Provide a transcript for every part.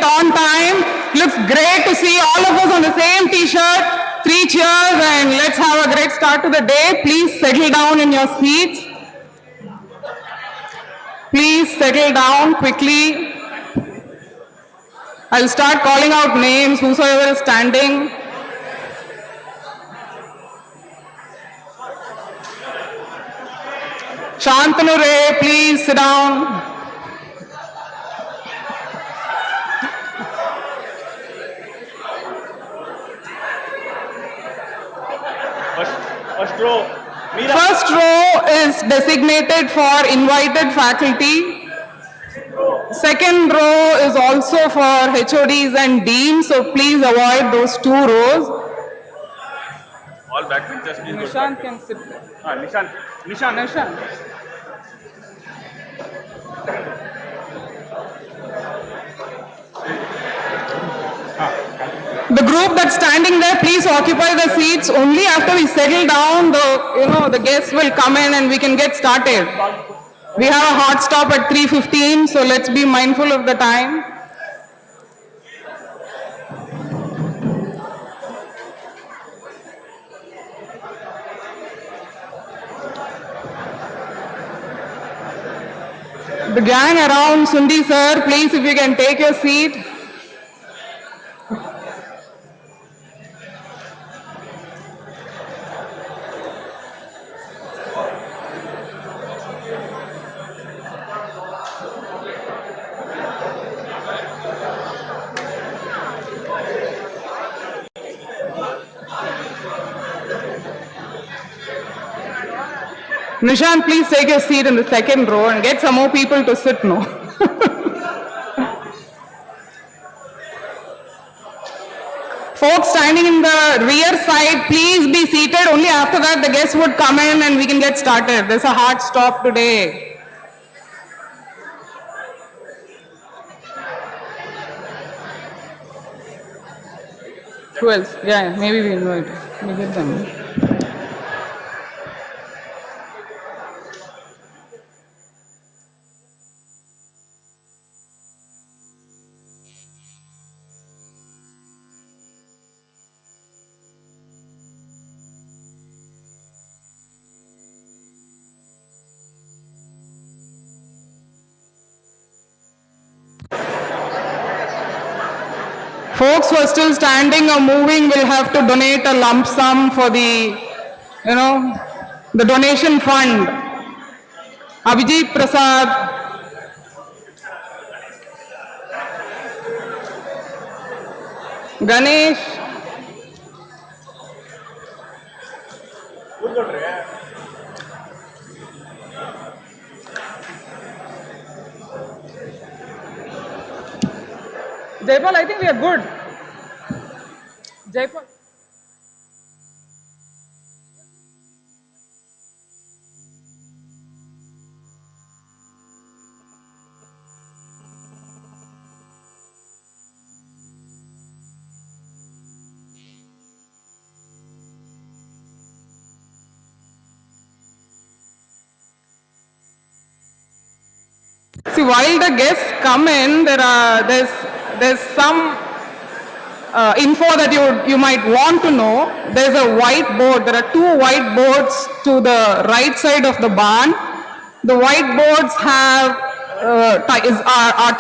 it on time. Looks great to see all of us on the same t-shirt. 3 cheers and let's have a great start to the day. Please settle down in your seats. Please settle down quickly. I'll start calling out names, whosoever is standing. Shantanu Ray, please sit down. First row. Meera. First row is designated for invited faculty. Second row is also for HODs and deans, so please avoid those 2 rows. All backbenchers, please. Nishant can sit there. Nishant. The group that's standing there, please occupy the seats. Only after we settle down, the guests will come in and we can get started. We have a hard stop at 3:15, so let's be mindful of the time. The gang around Sundi sir, please if you can take your seat. Nishant, please take your seat in the second row and get some more people to sit now. Folks standing in the rear side, please be seated. Only after that the guests would come in and we can get started. There's a hard stop today. Who else? Yeah, maybe we invite. We get them. Folks who are still standing or moving will have to donate a lump sum for the donation fund. Abhijit Prasad. Ganesh. Jaipal, I think we are good. Jaipal. See, while the guests come in, there's some info that you might want to know. There's a whiteboard. There are 2 whiteboards to the right side of the barn. The whiteboards are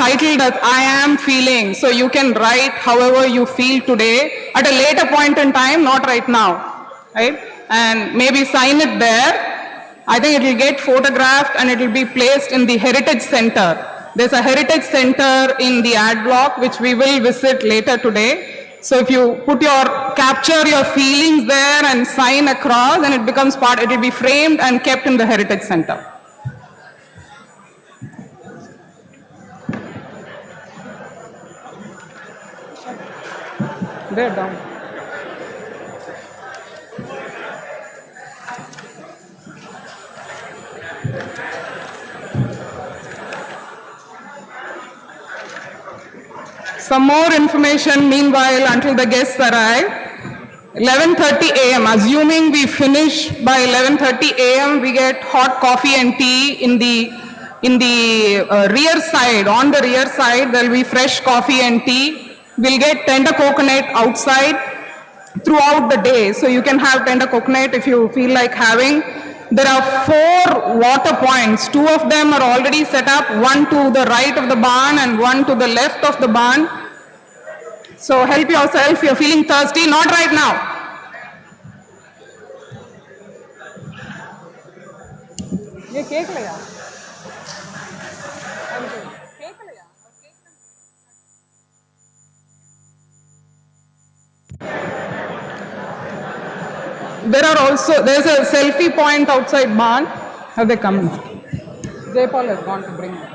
titled as "I am feeling." So you can write however you feel today at a later point in time, not right now, right? And maybe sign it there. I think it will get photographed and it will be placed in the Heritage Center. There's a Heritage Center in the ad block which we will visit later today. So if you capture your feelings there and sign across, and it becomes it will be framed and kept in the Heritage Center. There down. Some more information meanwhile until the guests arrive. 11:30 a.m. Assuming we finish by 11:30 a.m., we get hot coffee and tea in the in the rear side, on the rear side, there will be fresh coffee and tea. We'll get tender coconut outside throughout the day. So you can have tender coconut if you feel like having. There are 4 water points. 2 of them are already set up, one to the right of the barn and one to the left of the barn. So help yourself. You're feeling thirsty, not right now. ये cake ले आ cake ले आ there's a selfie point outside barn. Have they come? Jaypal has gone to bring them.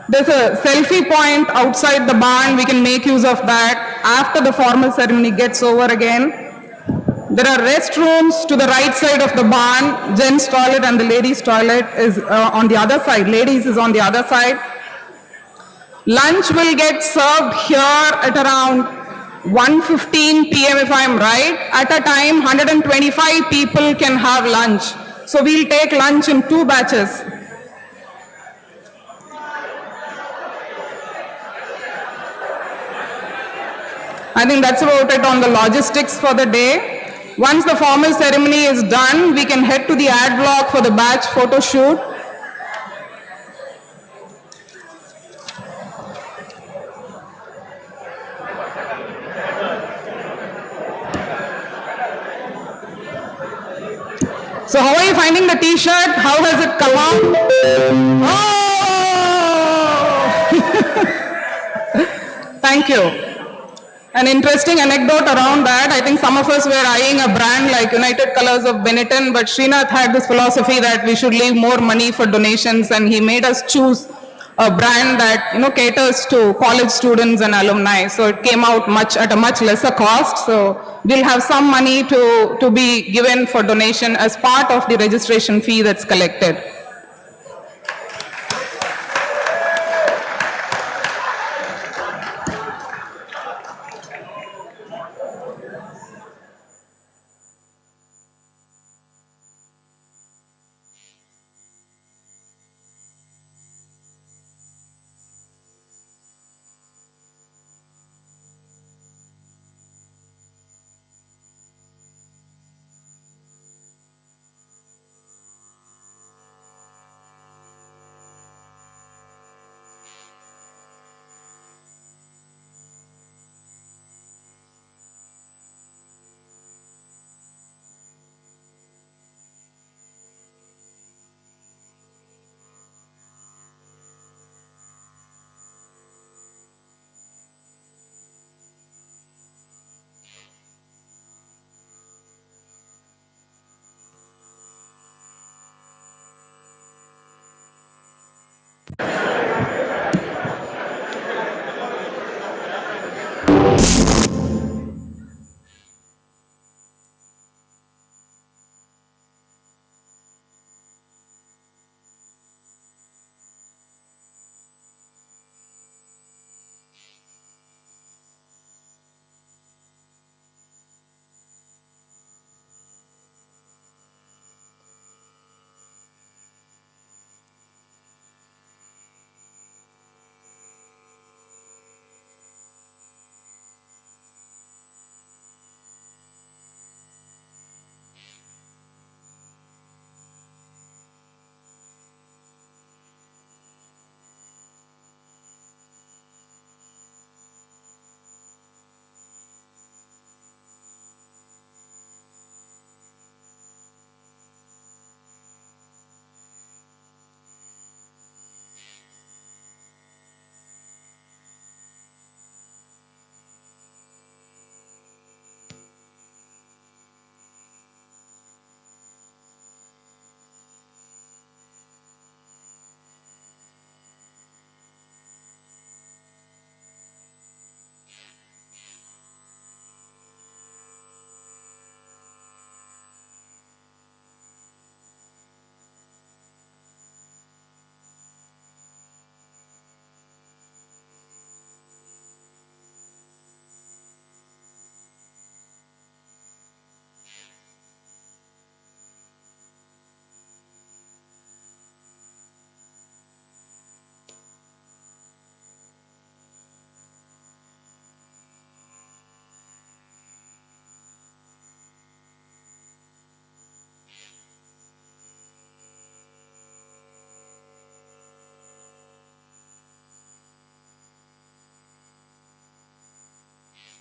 There's a selfie point outside the barn. We can make use of that after the formal ceremony gets over again. There are restrooms to the right side of the barn. Gents' toilet and the ladies' toilet is on the other side. Ladies is on the other side. Lunch will get served here at around 1:15 p.m. if I'm right. At a time, 125 people can have lunch. So we'll take lunch in 2 batches. I think that's about it on the logistics for the day. Once the formal ceremony is done, we can head to the ad block for the batch photo shoot. So how are you finding the t-shirt? How has it come out? Oh! Thank you. An interesting anecdote around that. I think some of us were eyeing a brand like United Colors of Benetton, but Srinath had this philosophy that we should leave more money for donations, and he made us choose a brand that caters to college students and alumni. So it came out at a much lesser cost. So we'll have some money to be given for donation as part of the registration fee that's collected.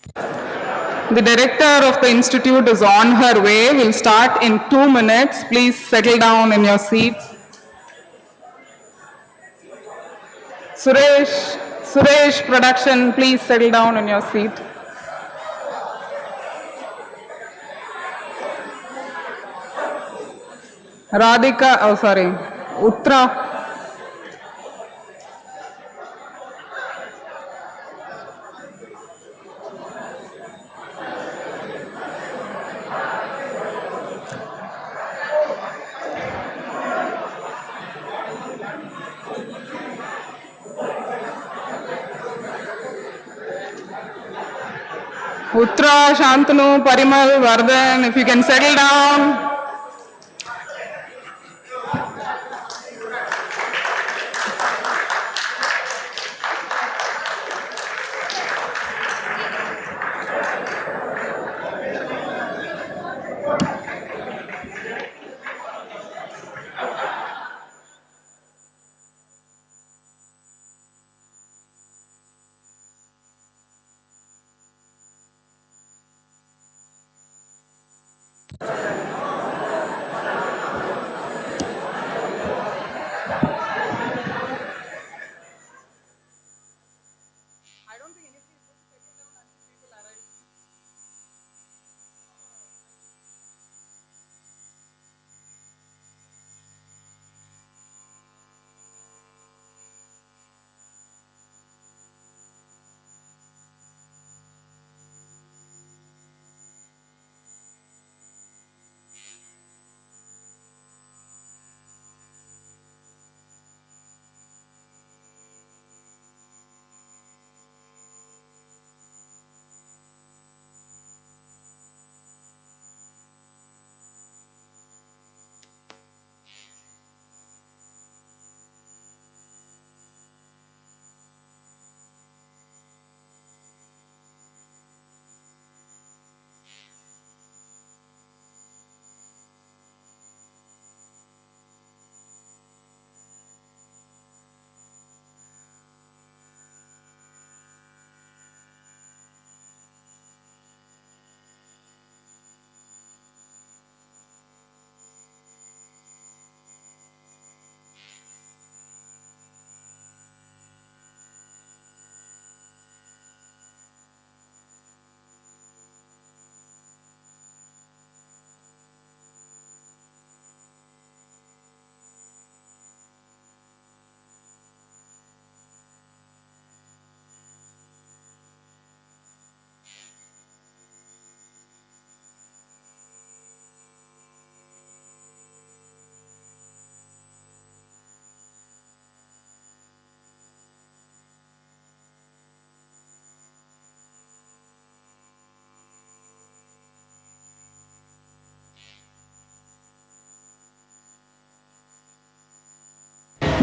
The director of the institute is on her way. We'll start in 2 minutes. Please settle down in your seats. Suresh production, please settle down in your seat. Radhika, oh sorry, Uttra. Uttra, Shantanu, Parimal, Vardhan, if you can settle down.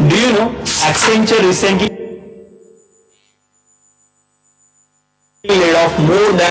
Do you know Accenture recently laid off more than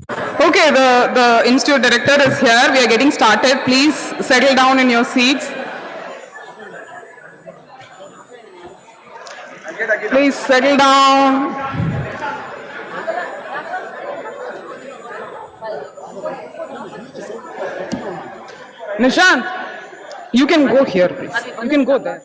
Okay, the institute director is here. We are getting started. Please settle down in your seats. Please settle down. Nishant, you can go here, please. You can go there.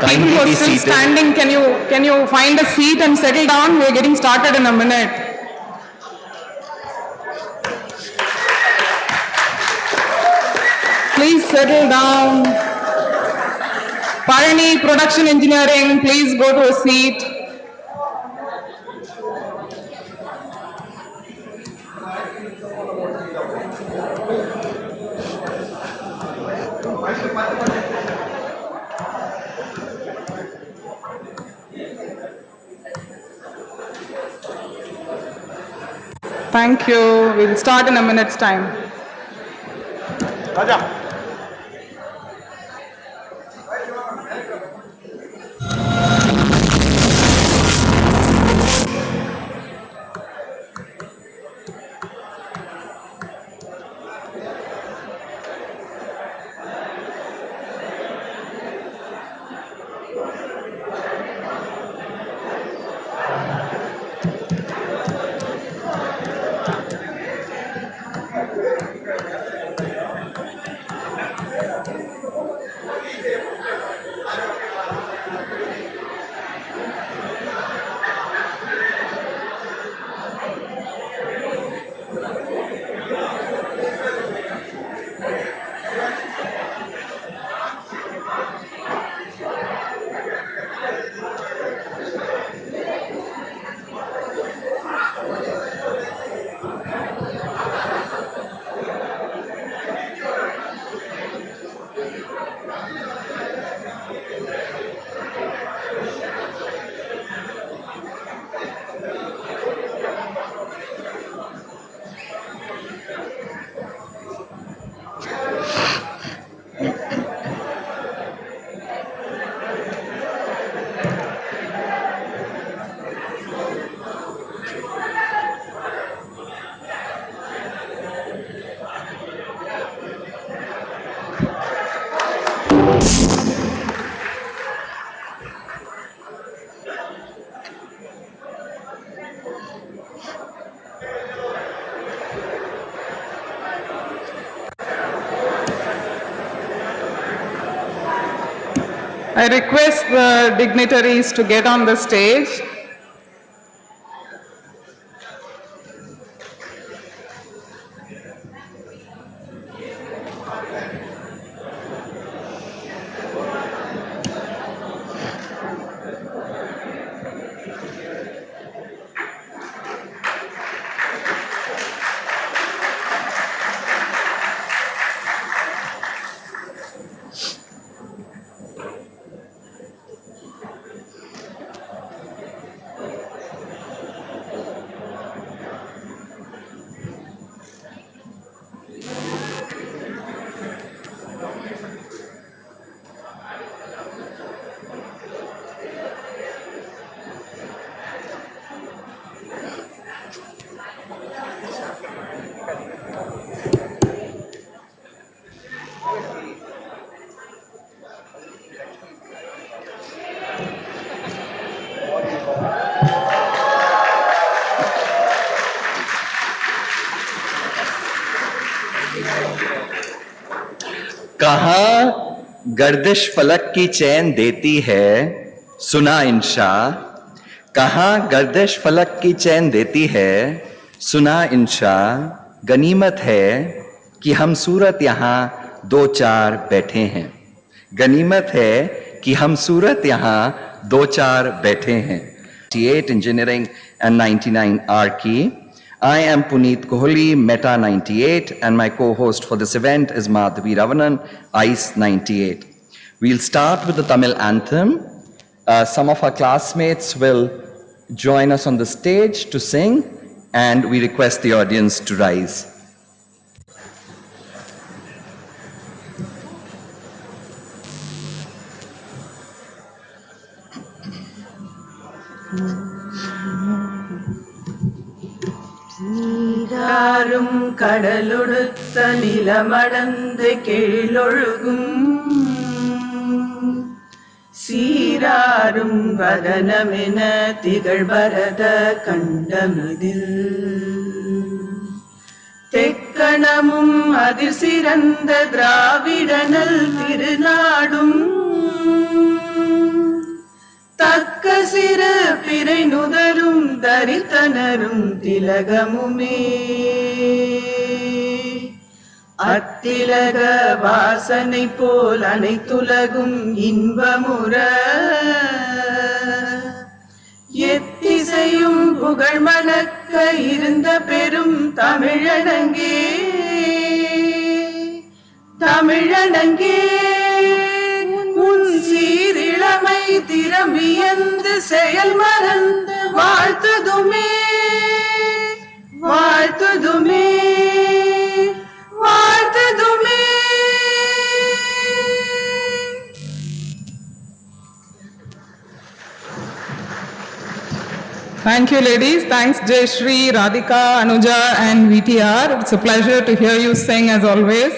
People who are Kindly be still seated. standing, can you find a seat and settle down? We are getting started in a minute. Please settle down. Parani Production Engineering, please go to a seat. Thank you. We'll start in a minute's time. Raja. I request the dignitaries to get on the stage. कहाँ गर्दिश फलक की चैन देती है सुना इंशा, कहाँ गर्दिश फलक की चैन देती है सुना इंशा, गनीमत है कि हम सूरत यहाँ दो चार बैठे हैं, गनीमत है कि हम सूरत यहाँ दो चार बैठे हैं। 98 engineering and 99 Arki. I am Puneet Kohli, Meta 98, and my co-host for this event is Madhavi Ravanan, ICE 98. We'll start with the Tamil anthem. Some of our classmates will join us on the stage to sing, and we request the audience to rise. நீராறும் கடலொடுத்த நிலமடந்து கீழொழுகும் சீராறும் வதனமென திகழ்பரத கண்டமிதில் தெக்கணமும் அதிர் சிறந்த திராவிடனல் திருநாடும் தக்க சிறு பிறை நுதலும் தரித்தனரும் திலகமுமே அத்திலக வாசனை போல் அனைத்துலகும் இன்பமுற எத்திசையும் புகழ் மணக்க இருந்த பெரும் தமிழனங்கே தமிழனங்கே உன் சீரிழமை திறம்பியந்து செயல் மறந்து வாழ்த்துதுமே வாழ்த்துதுமே வாழ்த்துதுமே. Thank you, ladies. Thanks, Jayashree, Radhika, Anuja, and VTR. It's a pleasure to hear you sing as always.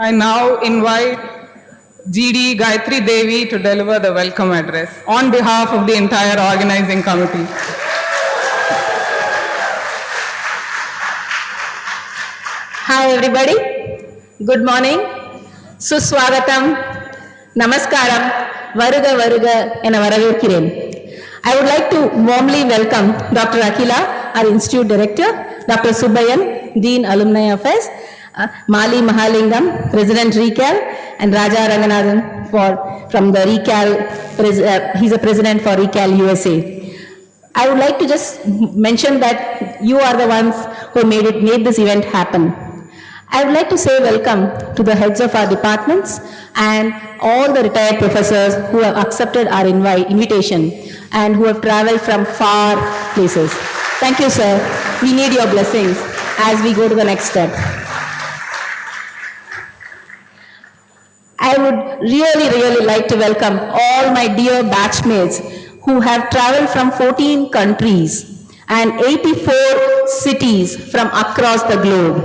I now invite GD Gayatri Devi to deliver the welcome address on behalf of the entire organizing committee. Hi everybody, good morning, Suswagatam, Namaskaram, Varuga Varuga என வரவேற்கிறேன். I would like to warmly welcome Dr. Akila, our Institute Director, Dr. Subbayan, Dean Alumni Affairs, Mali Mahalingam, President RECAL, and Raja Ranganathan from the RECAL, he's a president for RECAL USA. I would like to just mention that you are the ones who made this event happen. I would like to say welcome to the heads of our departments and all the retired professors who have accepted our invitation and who have traveled from far places. Thank you, sir. We need your blessings as we go to the next step. I would really like to welcome all my dear batchmates who have traveled from 14 countries and 84 cities from across the globe.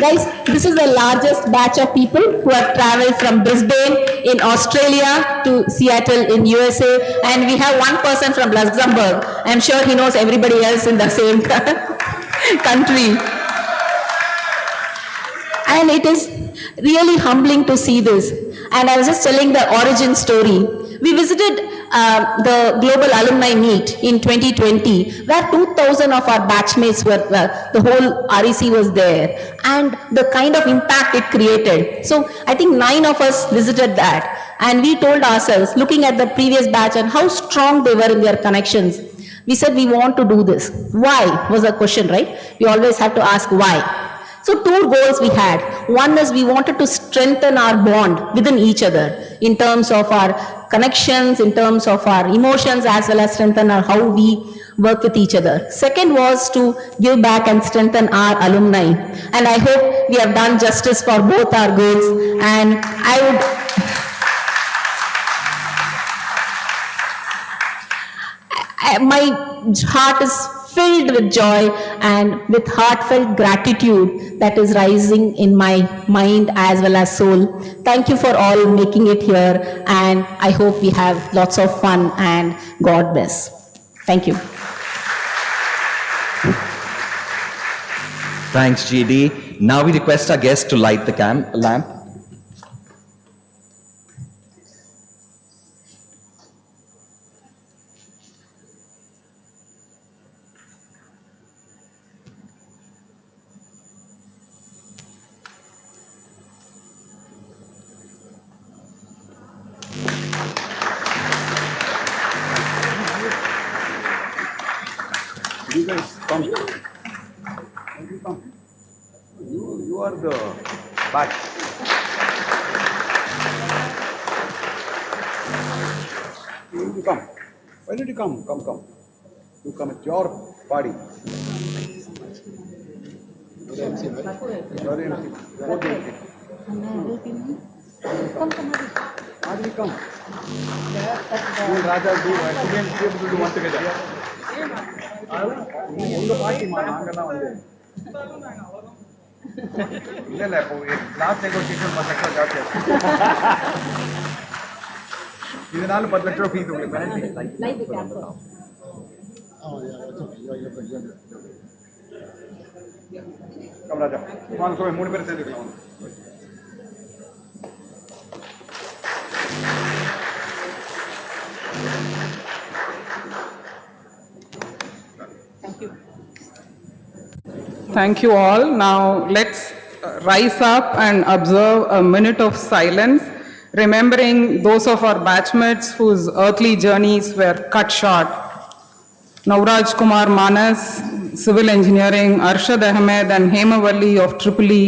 Guys, this is the largest batch of people who have traveled from Brisbane in Australia to Seattle in USA, and we have one person from Luxembourg. I'm sure he knows everybody else in the same country. And it is really humbling to see this. And I was just telling the origin story. We visited the Global Alumni Meet in 2020, where 2,000 of our batchmates were, the whole REC was there, and the kind of impact it created. So I think 9 of us visited that, and we told ourselves, looking at the previous batch and how strong they were in their connections, we said we want to do this. Why was the question, right? We always have to ask why. So 2 goals we had. One is we wanted to strengthen our bond within each other in terms of our connections, in terms of our emotions, as well as strengthen our how we work with each other. Second was to give back and strengthen our alumni. And I hope we have done justice for both our goals. And my heart is filled with joy and with heartfelt gratitude that is rising in my mind as well as soul. Thank you for all making it here, and I hope we have lots of fun, and God bless. Thank you. Thanks, GD. Now we request our guest to light the lamp. You guys come. You come. You are the batch. You come. Why did you come? Come. You come. It's your party. You're the MC, right? You're the MC. You're the MC. How did you come? You and Raja do. Actually, I'm able to do one together. உங்க பாட்டி நாங்கெல்லாம் வந்து இல்ல இப்போ class negotiation 10 லட்சம் ஜாஸ்தியா இதனால 10 லட்சம் ஃபீஸ் உங்களுக்கு பெனல்டி கம் ராஜா வாங்க சோய் மூணு பேர் சேர்ந்துக்கலாம் Thank you all. Now let's rise up and observe a minute of silence, remembering those of our batchmates whose earthly journeys were cut short. Navraj Kumar Manas, Civil Engineering, Arshad Ahmed and Hemavalli of Tripoli,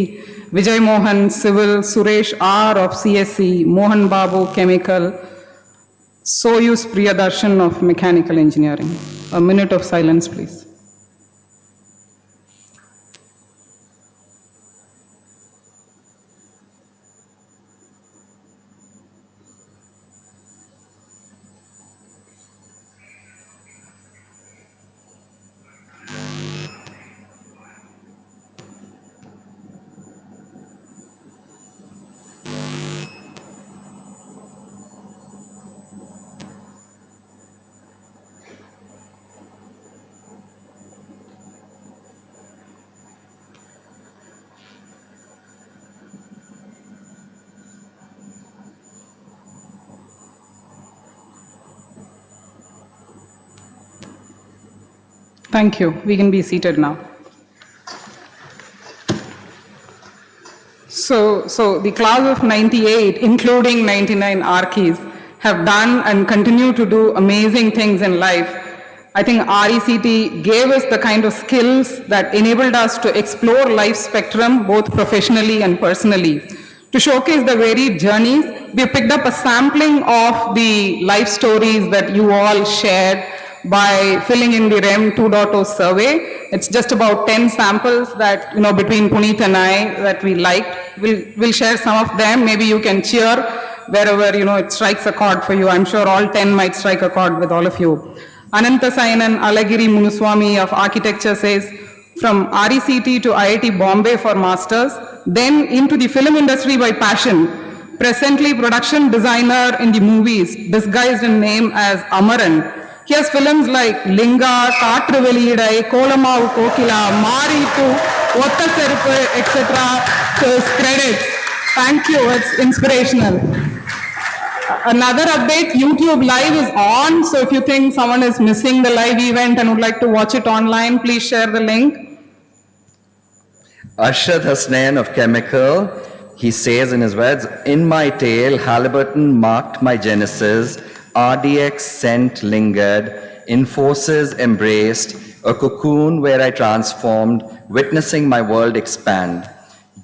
Vijay Mohan, Civil, Suresh R of CSC, Mohan Babu, Chemical, Soyuz Priyadarshan of Mechanical Engineering. A minute of silence, please. Thank you. We can be seated now. So the class of 98, including 99 Archies, have done and continue to do amazing things in life. I think RECT gave us the kind of skills that enabled us to explore life spectrum both professionally and personally. To showcase the varied journeys, we picked up a sampling of the life stories that you all shared by filling in the REM 2.0 survey. It's just about 10 samples that, between Puneet and I that we liked. We'll share some of them. Maybe you can cheer wherever, it strikes a chord for you. I'm sure all 10 might strike a chord with all of you. Ananta Sainan Alagiri Munuswamy of Architecture says, from RECT to IIT Bombay for masters, then into the film industry by passion. Presently production designer in the movies, disguised in name as Amaran. He has films like Linga, Kaatru Veliyidai, Kolamavu Kokila, Maaritu, Otta Seruppu, etc. to his credits. Thank you, it's inspirational. Another update, YouTube Live is on, so if you think someone is missing the live event and would like to watch it online, please share the link. Arshad Hasnain of Chemical, he says in his words, in my tale, Halliburton marked my genesis, RDX scent lingered, Infosys embraced, a cocoon where I transformed, witnessing my world expand.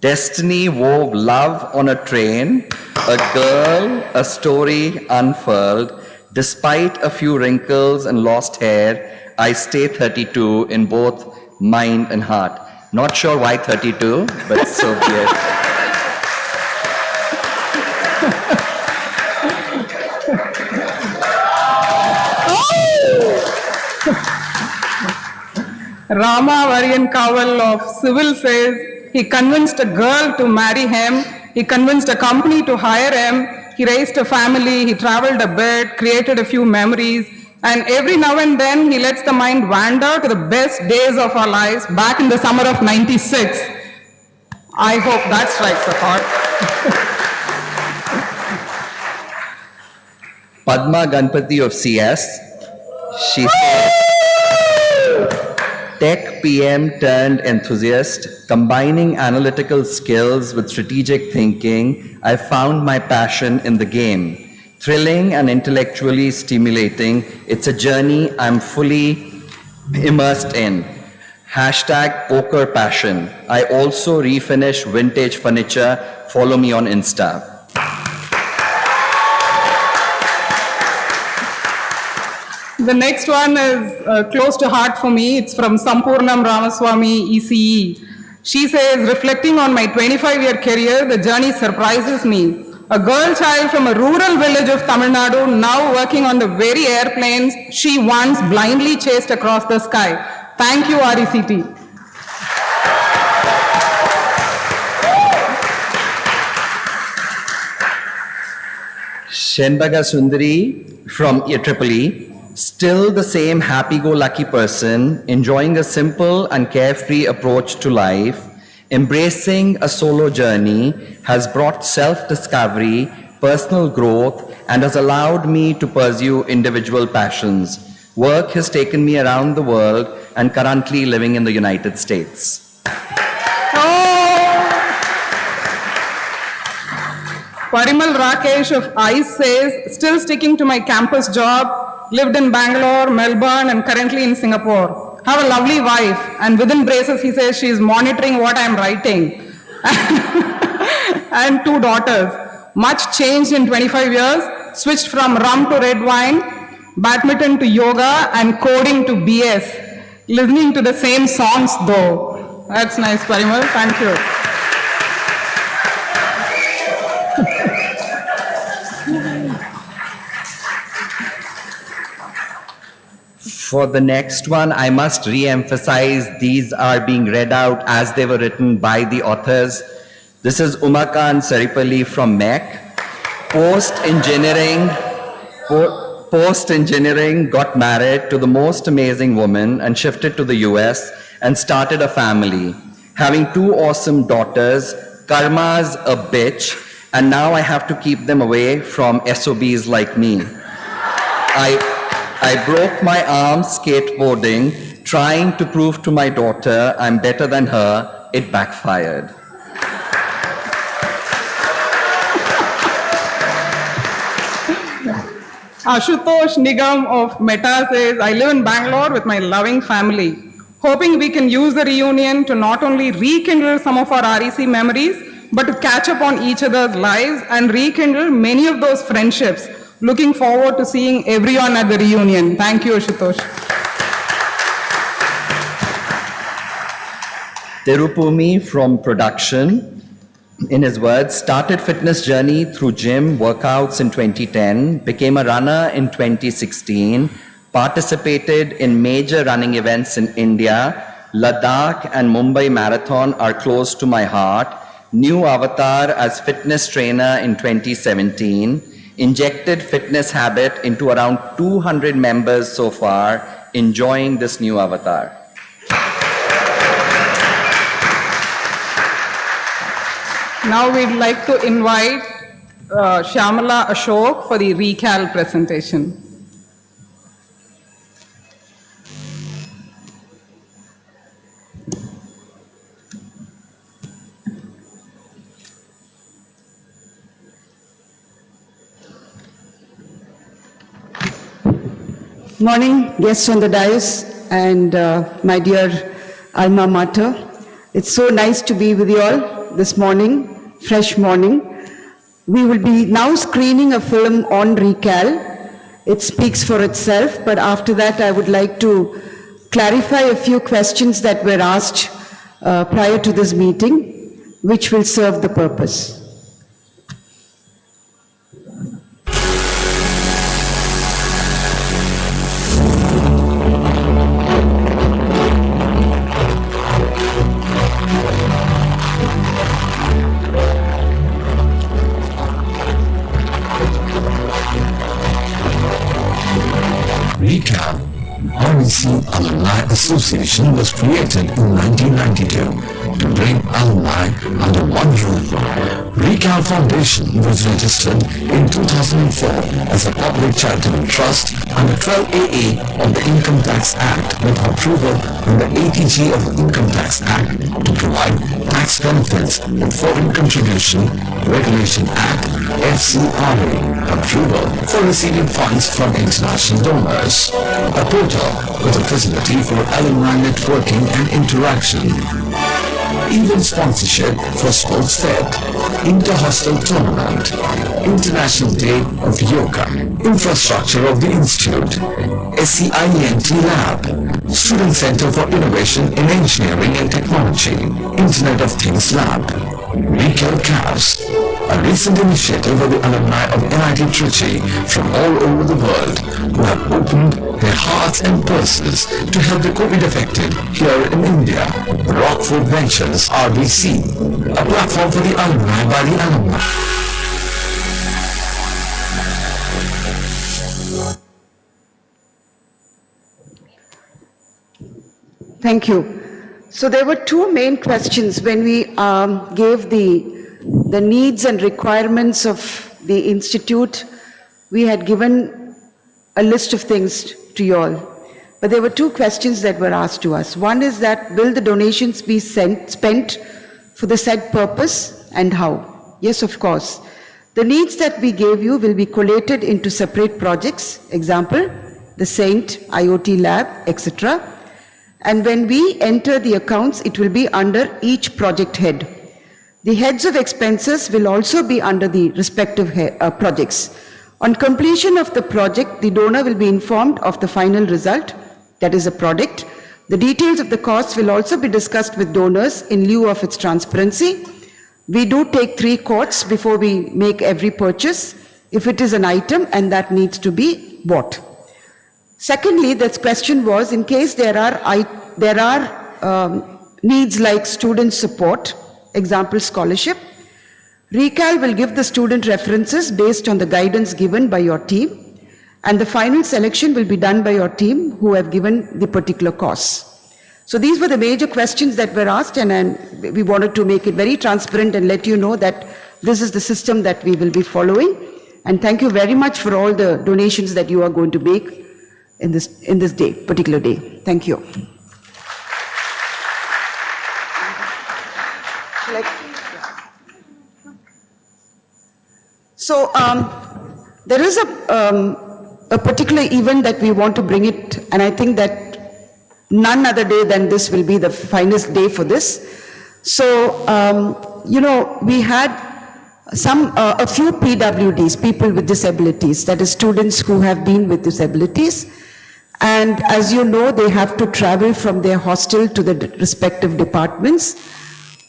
Destiny wove love on a train, a girl, a story unfurled. Despite a few wrinkles and lost hair, I stay 32 in both mind and heart. Not sure why 32, but so be it. Rama Varian Kaval of Civil says he convinced a girl to marry him, he convinced a company to hire him, he raised a family, he traveled a bit, created a few memories, And every now and then, he lets the mind wander to the best days of our lives back in the summer of 96. I hope that strikes a chord. Padma Ganpati of CS, she says, Tech PM turned enthusiast, combining analytical skills with strategic thinking, I found my passion in the game. Thrilling and intellectually stimulating, it's a journey I'm fully immersed in. Hashtag poker passion. I also refinish vintage furniture. Follow me on Insta. The next one is close to heart for me. It's from Sampurnam Ramaswamy, ECE. She says, reflecting on my 25-year career, the journey surprises me. A girl child from a rural village of Tamil Nadu, now working on the very airplanes she once blindly chased across the sky. Thank you, RECT. Shenbaga Sundari from Tripoli, still the same happy-go-lucky person, enjoying a simple and carefree approach to life, embracing a solo journey, has brought self-discovery, personal growth, and has allowed me to pursue individual passions. Work has taken me around the world and currently living in the United States. Parimal Rakesh of ICE says, still sticking to my campus job, lived in Bangalore, Melbourne, and currently in Singapore. Have a lovely wife, and within braces he says she is monitoring what I am writing. And 2 daughters. Much changed in 25 years, switched from rum to red wine, badminton to yoga, and coding to BS. Listening to the same songs though. That's nice, Parimal. Thank you. For the next one, I must re-emphasize these are being read out as they were written by the authors. This is Umakan Saripalli from MEC. Post-engineering, got married to the most amazing woman and shifted to the US and started a family. Having 2 awesome daughters, Karma's a bitch, and now I have to keep them away from SOBs like me. I broke my arm skateboarding, trying to prove to my daughter I'm better than her. It backfired. Ashutosh Nigam of Meta says, I live in Bangalore with my loving family, hoping we can use the reunion to not only rekindle some of our REC memories, but to catch up on each other's lives and rekindle many of those friendships. Looking forward to seeing everyone at the reunion. Thank you, Ashutosh. Tirupumi from production, in his words, started fitness journey through gym workouts in 2010, became a runner in 2016, participated in major running events in India. Ladakh and Mumbai Marathon are close to my heart. New avatar as fitness trainer in 2017. Injected fitness habit into around 200 members so far, enjoying this new avatar. Now we'd like to invite Shyamala Ashok for the RECAL presentation. Morning, guests on the dais, and my dear alma mater. It's so nice to be with you all this morning, fresh morning. We will be now screening a film on RECAL. It speaks for itself, but after that I would like to clarify a few questions that were asked prior to this meeting, which will serve the purpose. RECAL, REC Alumni Association, was created in 1992 to bring alumni under one roof. RECAL Foundation was registered in 2004 as a public charitable trust under 12AA of the Income Tax Act with approval under 80G of the Income Tax Act to provide tax benefits with Foreign Contribution Regulation Act FCRA approval for receiving funds from international donors. A portal with a facility for alumni networking and interaction. Event sponsorship for sports fed, inter-hostel tournament, International Day of Yoga, infrastructure of the Institute, SCIENT Lab, Student Center for Innovation in Engineering and Technology, Internet of Things Lab, RECAL Cabs, a recent initiative of the alumni of NIT Tiruchirappalli from all over the world who have opened their hearts and purses to help the COVID affected here in India. Rockford Ventures RBC, a platform for the alumni by the alumni. Thank you. So there were two main questions when we gave the needs and requirements of the institute. We had given a list of things to you all. But there were two questions that were asked to us. One is that, will the donations be spent for the said purpose and how? Yes, of course. The needs that we gave you will be collated into separate projects, example, the Saint, IoT Lab, etc. And when we enter the accounts, it will be under each project head. The heads of expenses will also be under the respective projects. On completion of the project, the donor will be informed of the final result, that is a product. The details of the costs will also be discussed with donors in lieu of its transparency. We do take 3 quotes before we make every purchase, if it is an item and that needs to be bought. Secondly, this question was, in case there are needs like student support, example scholarship, RECAL will give the student references based on the guidance given by your team, and the final selection will be done by your team who have given the particular course. So these were the major questions that were asked, and we wanted to make it very transparent and let you know that this is the system that we will be following. And thank you very much for all the donations that you are going to make in this day, particular day. Thank you. So there is a particular event that we want to bring it, and I think that none other day than this will be the finest day for this. So, we had a few PWDs, people with disabilities, that is students who have been with disabilities. And as you know, they have to travel from their hostel to the respective departments.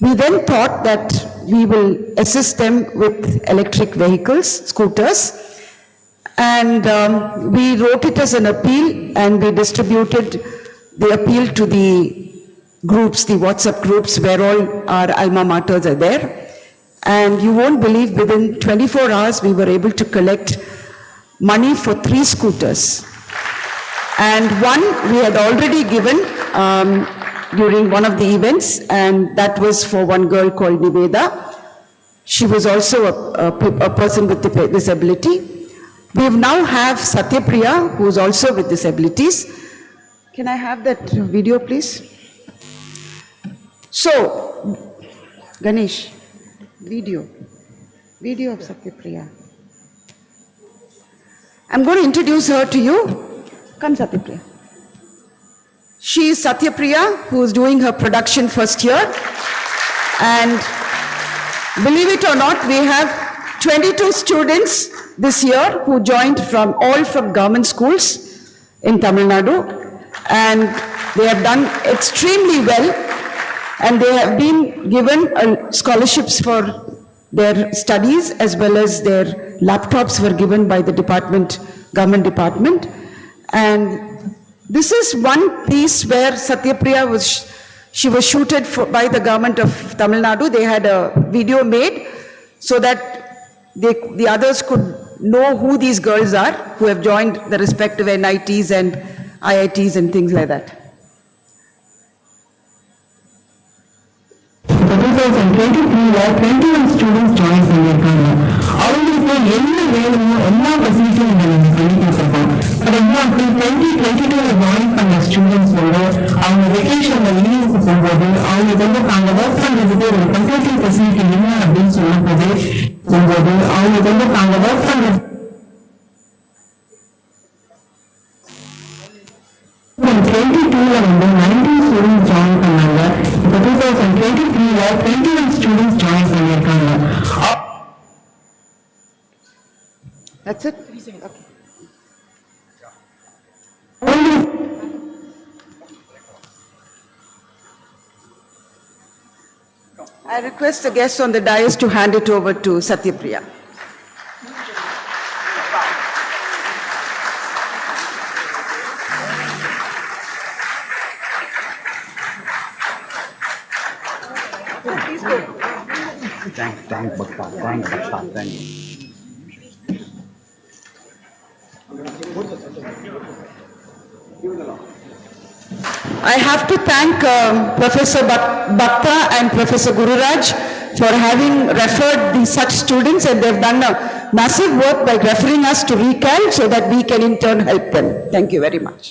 We then thought that we will assist them with electric vehicles, scooters, and we wrote it as an appeal, and we distributed the appeal to the groups, the WhatsApp groups where all our alma maters are there. And you won't believe, within 24 hours we were able to collect money for 3 scooters. And one we had already given during one of the events, and that was for one girl called Niveda. She was also a person with disability. We now have Satyapriya, who is also with disabilities. Can I have that video, please? So, Ganesh, video of Satyapriya. I'm going to introduce her to you. Come, Satyapriya. She is Satyapriya, who is doing her production first year. And believe it or not, we have 22 students this year who joined all from government schools in Tamil Nadu. And they have done extremely well. And they have been given scholarships for their studies, as well as their laptops were given by the government department. And this is one piece where Satyapriya was shooted by the government of Tamil Nadu. They had a video made so that the others could know who these girls are who have joined the respective NITs and IITs and things like that. For 2023, 21 students joined பண்ணியிருக்காங்க. அவங்களுக்கு என்ன வேணுமோ எல்லா ஃபெசிலிட்டியும் நாங்கள் பண்ணி கொடுத்துருக்கோம். For example 2022 join பண்ண ஸ்டூடெண்ட்ஸ் அவங்க வெக்கேஷன்ல லீவுக்கு போகும்போது அவங்களுக்கு நாங்க ஒர்க் பண்றதுக்கு ஒரு கம்ப்யூட்டர் ஃபெசிலிட்டி என்ன அப்படின்னு சொல்லும்போது அவங்களுக்கு நாங்க ஒர்க் பண்றது 2022 19 students join பண்ணாங்க. இப்போ 2023 21 students join பண்ணியிருக்காங்க. That's it? Okay. I request the guests on the dais to hand it over to Satyapriya. Thank Bhakta, thank you. I have to thank Professor Bhakta and Professor Gururaj for having referred such students, and they've done a massive work by referring us to RECAL so that we can in turn help them. Thank you very much.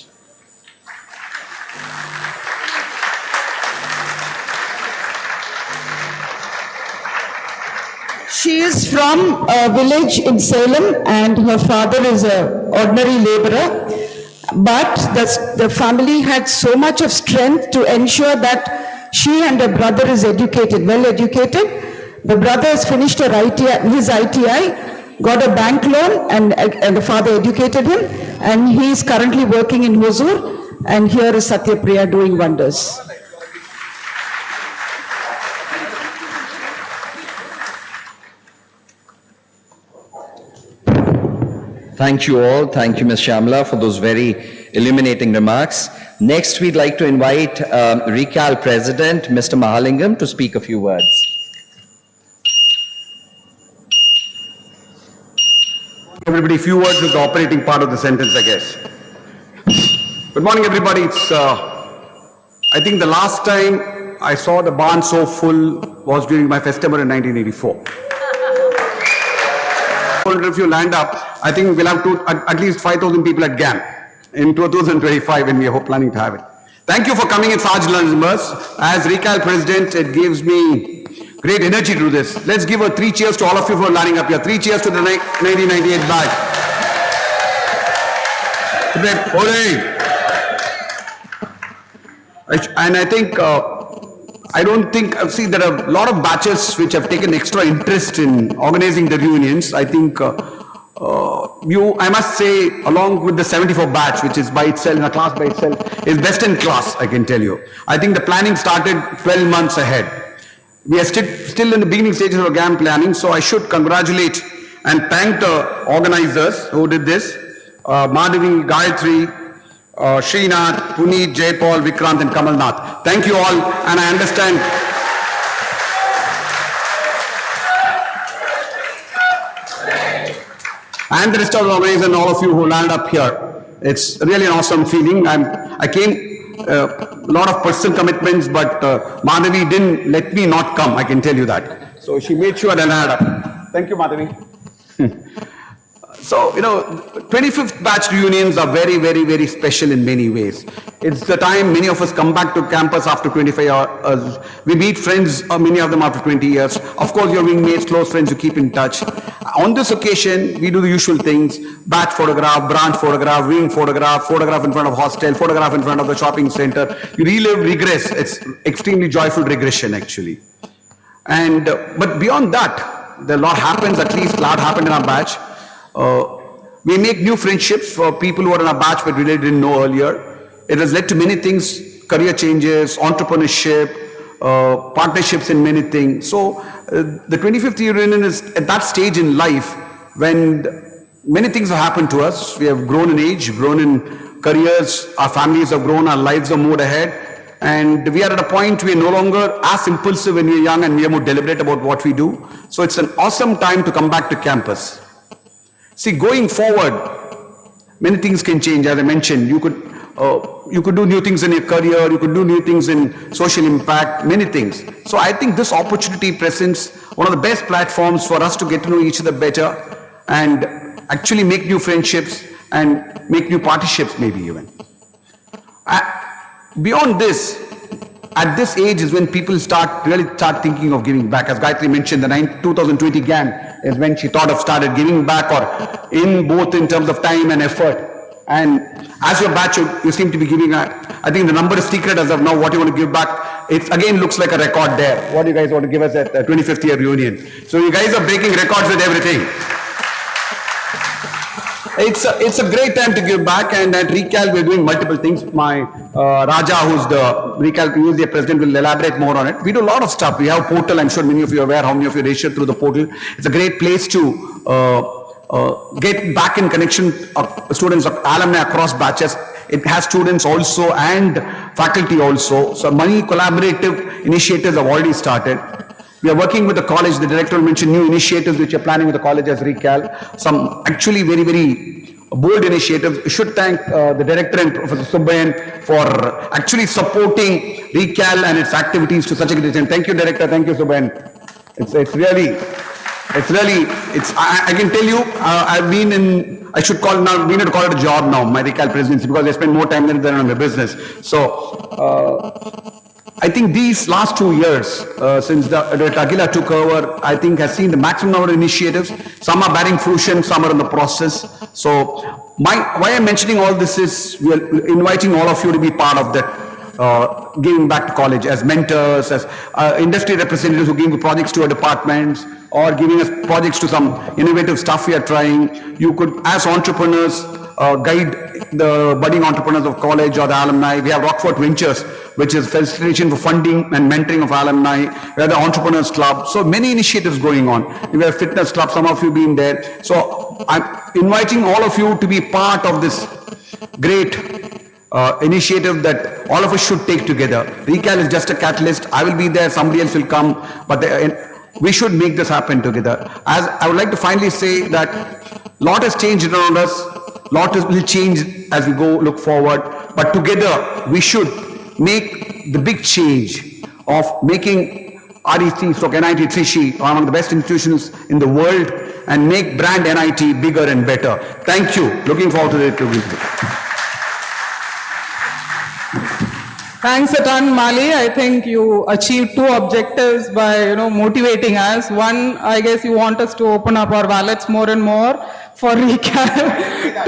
She is from a village in Salem and her father is an ordinary laborer. But the family had so much of strength to ensure that she and her brother is educated, well educated. The brother has finished his ITI, got a bank loan and the father educated him, and he is currently working in Hosur, and here is Satyapriya doing wonders. Thank you all. Thank you, Ms. Shamla, for those very illuminating remarks. Next, we'd like to invite RECAL President, Mr. Mahalingam, to speak a few words. Everybody, few words is the operating part of the sentence, I guess. Good morning, everybody. It's, I think the last time I saw the barn so full was during my festival in 1984. If you land up, I think we'll have at least 5,000 people at GAM in 2025 when we are planning to have it. Thank you for coming in large numbers. As RECAL President, it gives me great energy to do this. Let's give 3 cheers to all of you for lining up here. 3 cheers to the 1998 batch. And I think, see, there are a lot of batches which have taken extra interest in organizing the reunions. I think I must say, along with the 74 batch, which is by itself, in a class by itself, is best in class, I can tell you. I think the planning started 12 months ahead. We are still in the beginning stages of GAM planning, so I should congratulate and thank the organizers who did this, Madhavi, Gayatri, Srinath, Puneet, Jaypal, Vikrant and Kamalnath. Thank you all, and I understand and the rest of the organizers and all of you who landed up here. It's really an awesome feeling. I came a lot of personal commitments, but Madhavi didn't let me not come, I can tell you that. So she made sure that I landed up. Thank you, Madhavi. So, 25th batch reunions are very, very, very special in many ways. It's the time many of us come back to campus after 25 years. We meet friends, many of them after 20 years. Of course, you're being made close friends who keep in touch. On this occasion, we do the usual things: batch photograph, branch photograph, wing photograph, photograph in front of hostel, photograph in front of the shopping center. You relive, regress. It's extremely joyful regression, actually. And, but beyond that, a lot happens, at least a lot happened in our batch. We make new friendships for people who are in our batch but really didn't know earlier. It has led to many things: career changes, entrepreneurship, partnerships in many things. So the 25th reunion is at that stage in life when many things have happened to us. We have grown in age, grown in careers, our families have grown, our lives are moved ahead. And we are at a point we are no longer as impulsive when we are young, and we are more deliberate about what we do. So it's an awesome time to come back to campus. See, going forward, many things can change. As I mentioned, you could do new things in your career, you could do new things in social impact, many things. So I think this opportunity presents one of the best platforms for us to get to know each other better and actually make new friendships and make new partnerships maybe even. Beyond this, at this age is when people really start thinking of giving back. As Gayatri mentioned, the 2020 GAN is when she started giving back, or in both in terms of time and effort. And as your batch, you seem to be giving. I think the number is secret as of now. What you want to give back? It again looks like a record there. What do you guys want to give us at the 25th year reunion? So you guys are breaking records with everything. It's a great time to give back, and at RECAL we're doing multiple things. My Raja, who's the RECAL USDA president, will elaborate more on it. We do a lot of stuff. We have a portal. I'm sure many of you are aware how many of you registered through the portal. It's a great place to get back in connection students, alumni across batches. It has students also and faculty also. So many collaborative initiatives have already started. We are working with the college. The director will mention new initiatives which are planning with the college as RECAL. Some actually very, very bold initiatives. We should thank the director and Professor Subbayan for actually supporting RECAL and its activities to such a great extent. Thank you, director. Thank you, Subbayan. I can tell you, I've been in, I should call now, we need to call it a job now, my RECAL presidency, because I spend more time than on my business. So, I think these last 2 years, since Dr. Akhila took over, I think has seen the maximum number of initiatives. Some are bearing fruition, some are in the process. So, why I'm mentioning all this is, we are inviting all of you to be part of that. Giving back to college as mentors, as industry representatives who give projects to our departments, or giving us projects to some innovative stuff we are trying. You could, as entrepreneurs, guide the budding entrepreneurs of college or the alumni. We have Rockford Ventures, which is facilitation for funding and mentoring of alumni. We have the Entrepreneurs Club. So many initiatives going on. We have Fitness Club, some of you being there. So I'm inviting all of you to be part of this great initiative that all of us should take together. RECAL is just a catalyst. I will be there, somebody else will come, but we should make this happen together. As I would like to finally say that a lot has changed around us, lot will change as we go look forward, but together we should make the big change of making REC, NIT Trichy, one of the best institutions in the world, and make brand NIT bigger and better. Thank you. Looking forward to it. Thanks a ton, Mali. I think you achieved 2 objectives by, motivating us. One, I guess you want us to open up our wallets more and more for RECAL.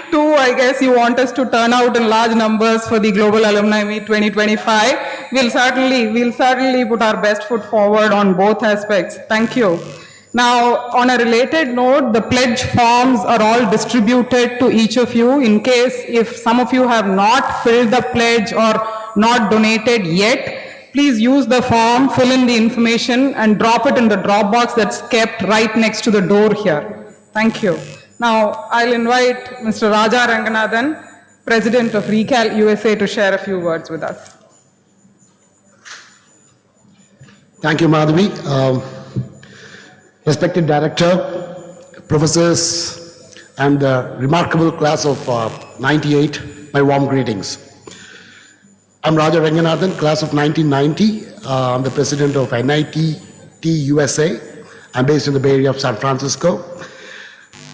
Two, I guess you want us to turn out in large numbers for the Global Alumni Meet 2025. We'll certainly put our best foot forward on both aspects. Thank you. Now, on a related note, the pledge forms are all distributed to each of you in case if some of you have not filled the pledge or not donated yet, please use the form, fill in the information and drop it in the drop box that's kept right next to the door here. Thank you. Now, I'll invite Mr. Raja Ranganathan, President of RECAL USA, to share a few words with us. Thank you, Madhavi. Respected Director, Professors, and the remarkable class of 98, my warm greetings. I'm Raja Ranganathan, class of 1990. I'm the President of NIT USA. I'm based in the Bay Area of San Francisco.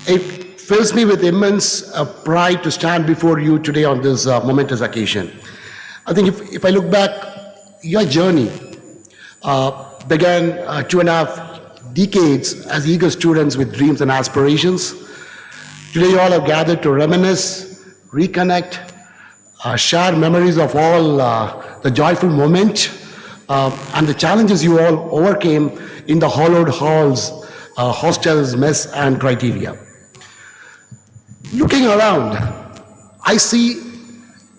It fills me with immense pride to stand before you today on this momentous occasion. I think if I look back, your journey began 2.5 decades as eager students with dreams and aspirations. Today you all have gathered to reminisce, reconnect, share memories of all the joyful moments and the challenges you all overcame in the hollowed halls, hostels, mess and criteria. Looking around, I see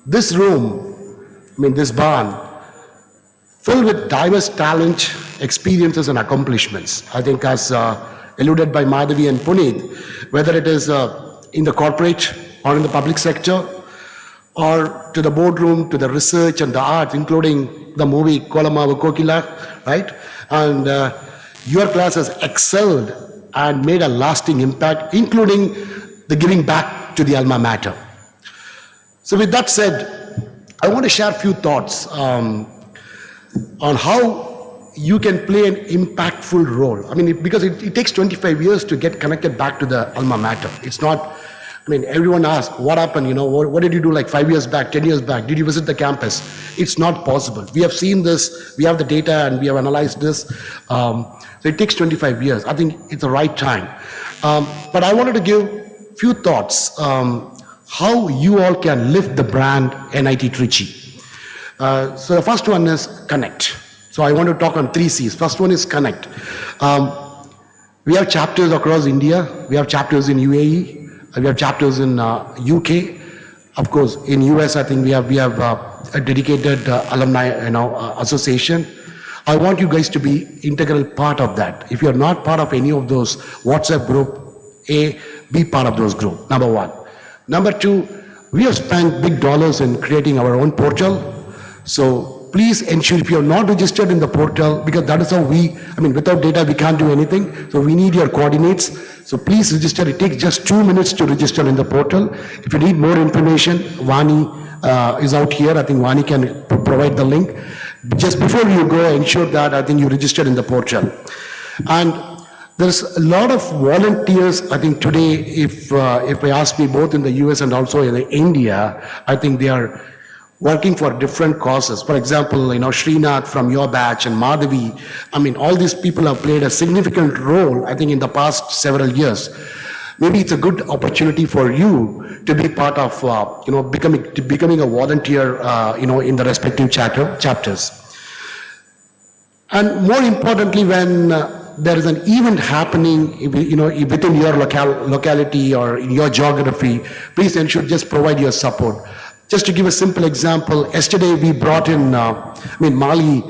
this room, this barn, filled with diverse talent, experiences and accomplishments. I think as alluded by Madhavi and Puneet, whether it is in the corporate or in the public sector, or to the boardroom, to the research and the arts, including the movie Kolamavu Kokila, right? And your class has excelled and made a lasting impact, including the giving back to the alma mater. So with that said, I want to share a few thoughts on how you can play an impactful role. I mean, because it takes 25 years to get connected back to the alma mater. It's not, I mean, everyone asks, what happened, you know, what did you do like 5 years back, 10 years back? Did you visit the campus? It's not possible. We have seen this, we have the data and we have analyzed this. So it takes 25 years. I think it's the right time. But I wanted to give a few thoughts how you all can lift the brand NIT Trichy. So the first one is connect. So I want to talk on 3 C's. First one is connect. We have chapters across India. We have chapters in UAE. We have chapters in UK. Of course, in US, I think we have a dedicated alumni, association. I want you guys to be integral part of that. If you're not part of any of those WhatsApp group, be part of those group. Number 1. Number 2, we have spent big dollars in creating our own portal. So please ensure if you're not registered in the portal, because that is how without data, we can't do anything. So we need your coordinates. So please register. It takes just 2 minutes to register in the portal. If you need more information, Vani is out here. I think Vani can provide the link. Just before you go, ensure that I think you registered in the portal. And there's a lot of volunteers, I think today, if I ask me both in the US and also in India, I think they are working for different causes. For example, Srinath from your batch and Madhavi, all these people have played a significant role, I think, in the past several years. Maybe it's a good opportunity for you to be part of, becoming a volunteer, in the respective chapters. And more importantly, when there is an event happening, within your locality or in your geography, please ensure just provide your support. Just to give a simple example, yesterday we brought in, Mali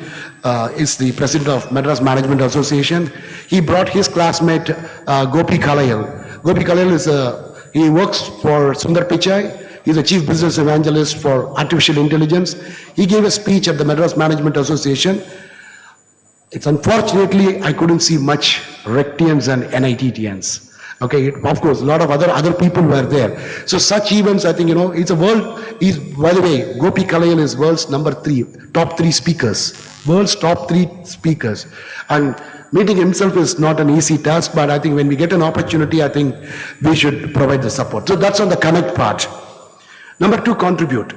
is the president of Madras Management Association. He brought his classmate, Gopi Kalayal. Gopi Kalayal he works for Sundar Pichai. He's a chief business evangelist for artificial intelligence. He gave a speech at the Madras Management Association. It's unfortunately, I couldn't see much Rectians and NITians. Okay, of course, a lot of other people were there. So such events, I think, it's a world, by the way, Gopi Kalayal is world's top 3 speakers. World's top 3 speakers. And meeting himself is not an easy task, but I think when we get an opportunity, I think we should provide the support. So that's on the connect part. Number 2, contribute.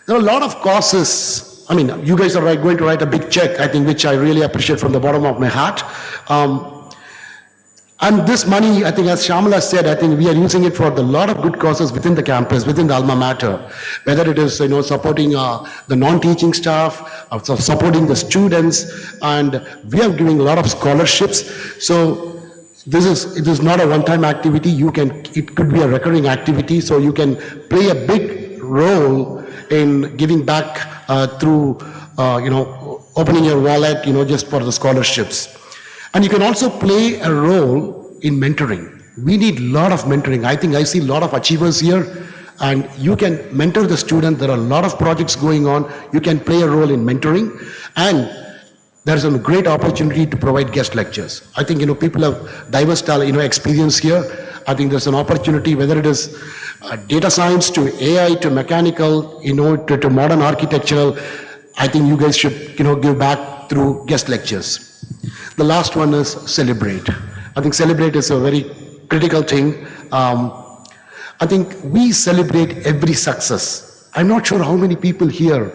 There are a lot of causes. You guys are going to write a big check, I think, which I really appreciate from the bottom of my heart. And this money, I think, as Shamala said, I think we are using it for a lot of good causes within the campus, within the alma mater. Whether it is, supporting the non-teaching staff, supporting the students, and we are giving a lot of scholarships. So it is not a one-time activity. It could be a recurring activity. So you can play a big role in giving back through, opening your wallet, just for the scholarships. And you can also play a role in mentoring. We need a lot of mentoring. I think I see a lot of achievers here, and you can mentor the student. There are a lot of projects going on. You can play a role in mentoring, and there's a great opportunity to provide guest lectures. I think, people have diverse experience here. I think there's an opportunity, whether it is data science to AI to mechanical, to modern architectural. I think you guys should, give back through guest lectures. The last one is celebrate. I think celebrate is a very critical thing. I think we celebrate every success. I'm not sure how many people here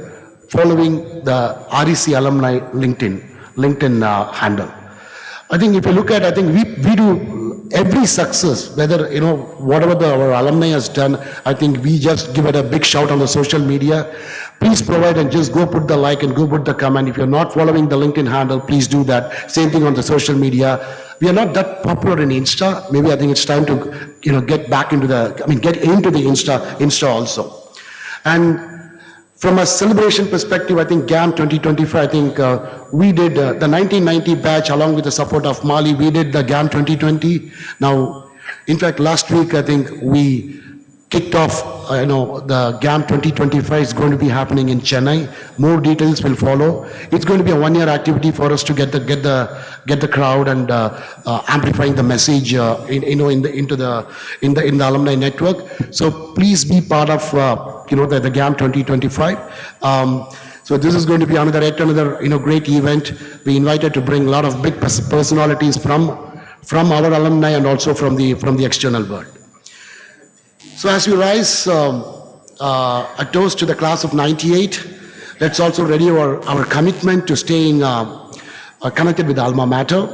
following the REC alumni LinkedIn handle. I think if you look at, I think we do every success, whether, whatever our alumni has done, I think we just give it a big shout on the social media. Please provide and just go put the like and go put the comment. If you're not following the LinkedIn handle, please do that. Same thing on the social media. We are not that popular in Insta. Maybe I think it's time to, get back into get into the Insta also. And from a celebration perspective, I think GAM 2025, I think we did the 1990 batch along with the support of Mali, we did the GAM 2020. Now, in fact, last week, I think we kicked off, the GAM 2025 is going to be happening in Chennai. More details will follow. It's going to be a one-year activity for us to get the crowd and amplifying the message, into the alumni network. So please be part of, the GAM 2025. So this is going to be another great event. We invited to bring a lot of big personalities from our alumni and also from the external world. So as we rise a toast to the class of 98, let's also renew our commitment to staying connected with alma mater.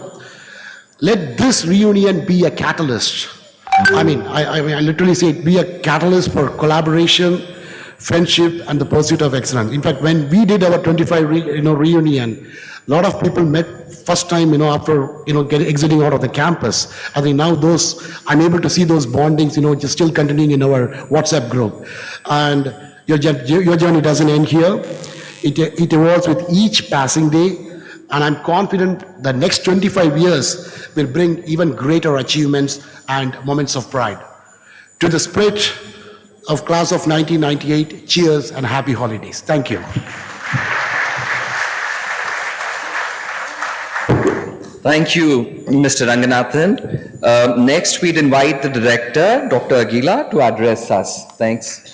Let this reunion be a catalyst. I literally say it, be a catalyst for collaboration, friendship, and the pursuit of excellence. In fact, when we did our 25 reunion, a lot of people met first time, after, exiting out of the campus. I think now I'm able to see those bondings, just still continuing in our WhatsApp group. And your journey doesn't end here. It evolves with each passing day. And I'm confident the next 25 years will bring even greater achievements and moments of pride. To the spirit of class of 1998, cheers and happy holidays. Thank you. Thank you, Mr. Ranganathan. Next, we'd invite the director, Dr. Aguila, to address us. Thanks.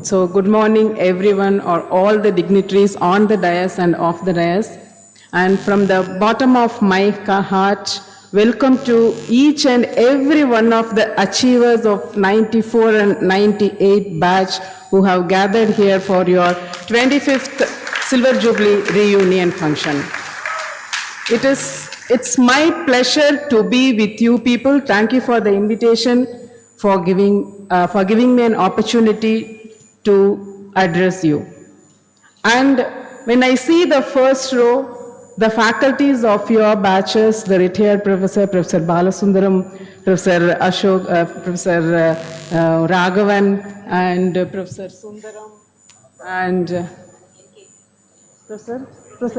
So good morning, everyone, or all the dignitaries on the dais and off the dais. And from the bottom of my heart, welcome to each and every one of the achievers of 94 and 98 batch who have gathered here for your 25th Silver Jubilee reunion function. It's my pleasure to be with you people. Thank you for the invitation, for giving me an opportunity to address you. And when I see the first row, the faculties of your batches, the retired professor, Professor Balasundaram, Professor Ashok, Professor Raghavan, and Professor Sundaram, and Professor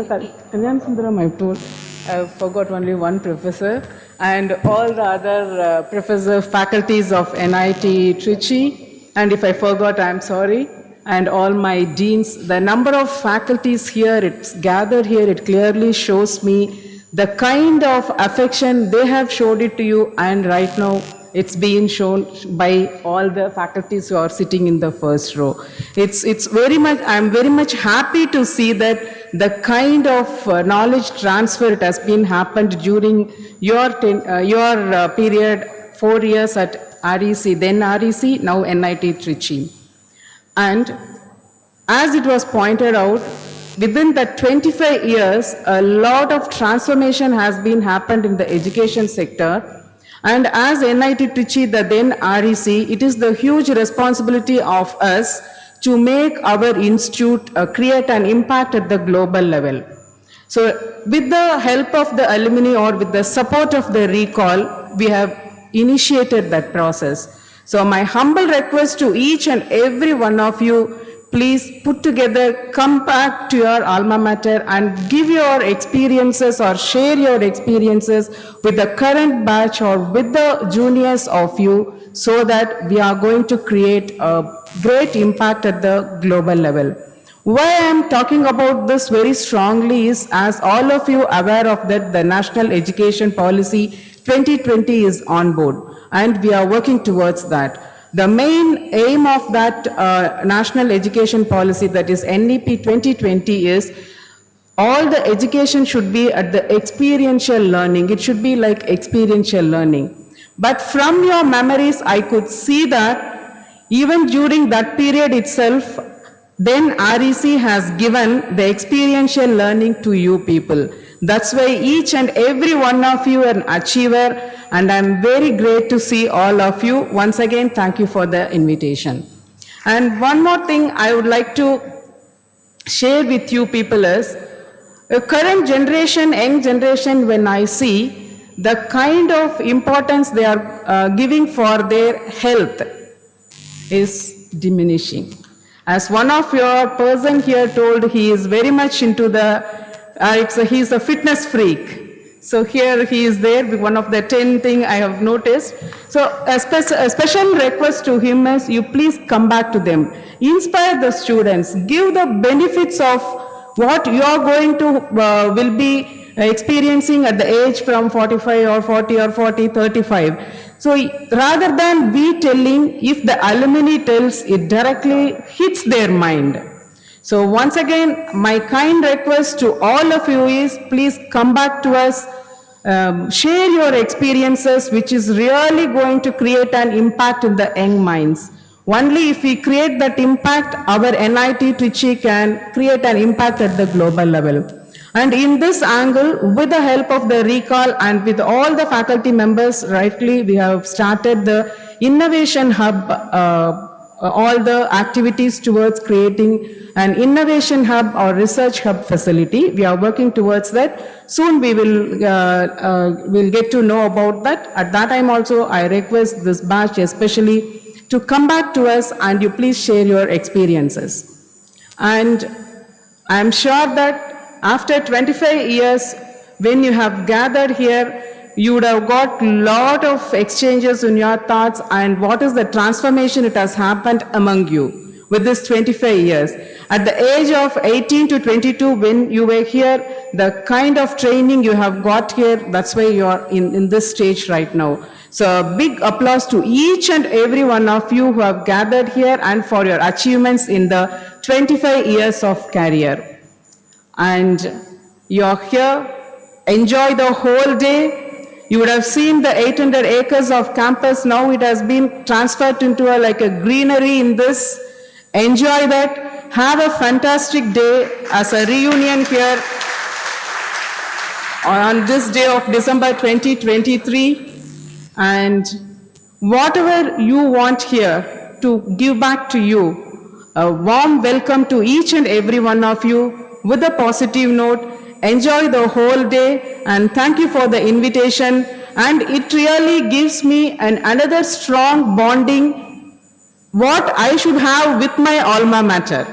Kalyan Sundaram, I forgot only one professor, and all the other professor faculties of NIT Trichy. And if I forgot, I'm sorry. And all my deans, the number of faculties here, it's gathered here, it clearly shows me the kind of affection they have showed it to you, and right now it's being shown by all the faculties who are sitting in the first row. It's very much, I'm very much happy to see that the kind of knowledge transfer it has been happened during your period, 4 years at REC, then REC, now NIT Trichy. And as it was pointed out, within the 25 years, a lot of transformation has been happened in the education sector. And as NIT Trichy, the then REC, it is the huge responsibility of us to make our institute create an impact at the global level. So with the help of the alumni or with the support of the RECAL, we have initiated that process. So my humble request to each and every one of you, please put together, come back to your alma mater and give your experiences or share your experiences with the current batch or with the juniors of you, so that we are going to create a great impact at the global level. Why I am talking about this very strongly is, as all of you are aware of that, the National Education Policy 2020 is on board, and we are working towards that. The main aim of that National Education Policy, that is NEP 2020, is all the education should be at the experiential learning. It should be like experiential learning. But from your memories, I could see that even during that period itself, then REC has given the experiential learning to you people. That's why each and every one of you are an achiever, and I'm very great to see all of you. Once again, thank you for the invitation. And one more thing I would like to share with you people is, the current generation, young generation, when I see the kind of importance they are giving for their health is diminishing. As one of your person here told, he is very much into the he's a fitness freak. So here he is there, one of the 10 thing I have noticed. So a special request to him is you please come back to them. Inspire the students, give the benefits of what you are going to, will be experiencing at the age from 45 or 40 or 40, 35. So rather than we telling, if the alumni tells, it directly hits their mind. So once again, my kind request to all of you is please come back to us, share your experiences, which is really going to create an impact in the young minds. Only if we create that impact, our NIT Trichy can create an impact at the global level. And in this angle, with the help of the RECAL and with all the faculty members, rightly, we have started the Innovation Hub, all the activities towards creating an innovation hub or research hub facility. We are working towards that. Soon we will we'll get to know about that. At that time also, I request this batch especially to come back to us and you please share your experiences. And I'm sure that after 25 years, when you have gathered here, you would have got lot of exchanges in your thoughts and what is the transformation it has happened among you with this 25 years. At the age of 18 to 22, when you were here, the kind of training you have got here, that's why you are in this stage right now. So a big applause to each and every one of you who have gathered here and for your achievements in the 25 years of career. And you're here, enjoy the whole day. You would have seen the 800 acres of campus. Now it has been transferred into like a greenery in this. Enjoy that. Have a fantastic day as a reunion here on this day of December 2023. And whatever you want here to give back to you, a warm welcome to each and every one of you with a positive note. Enjoy the whole day and thank you for the invitation, and it really gives me another strong bonding what I should have with my alma mater,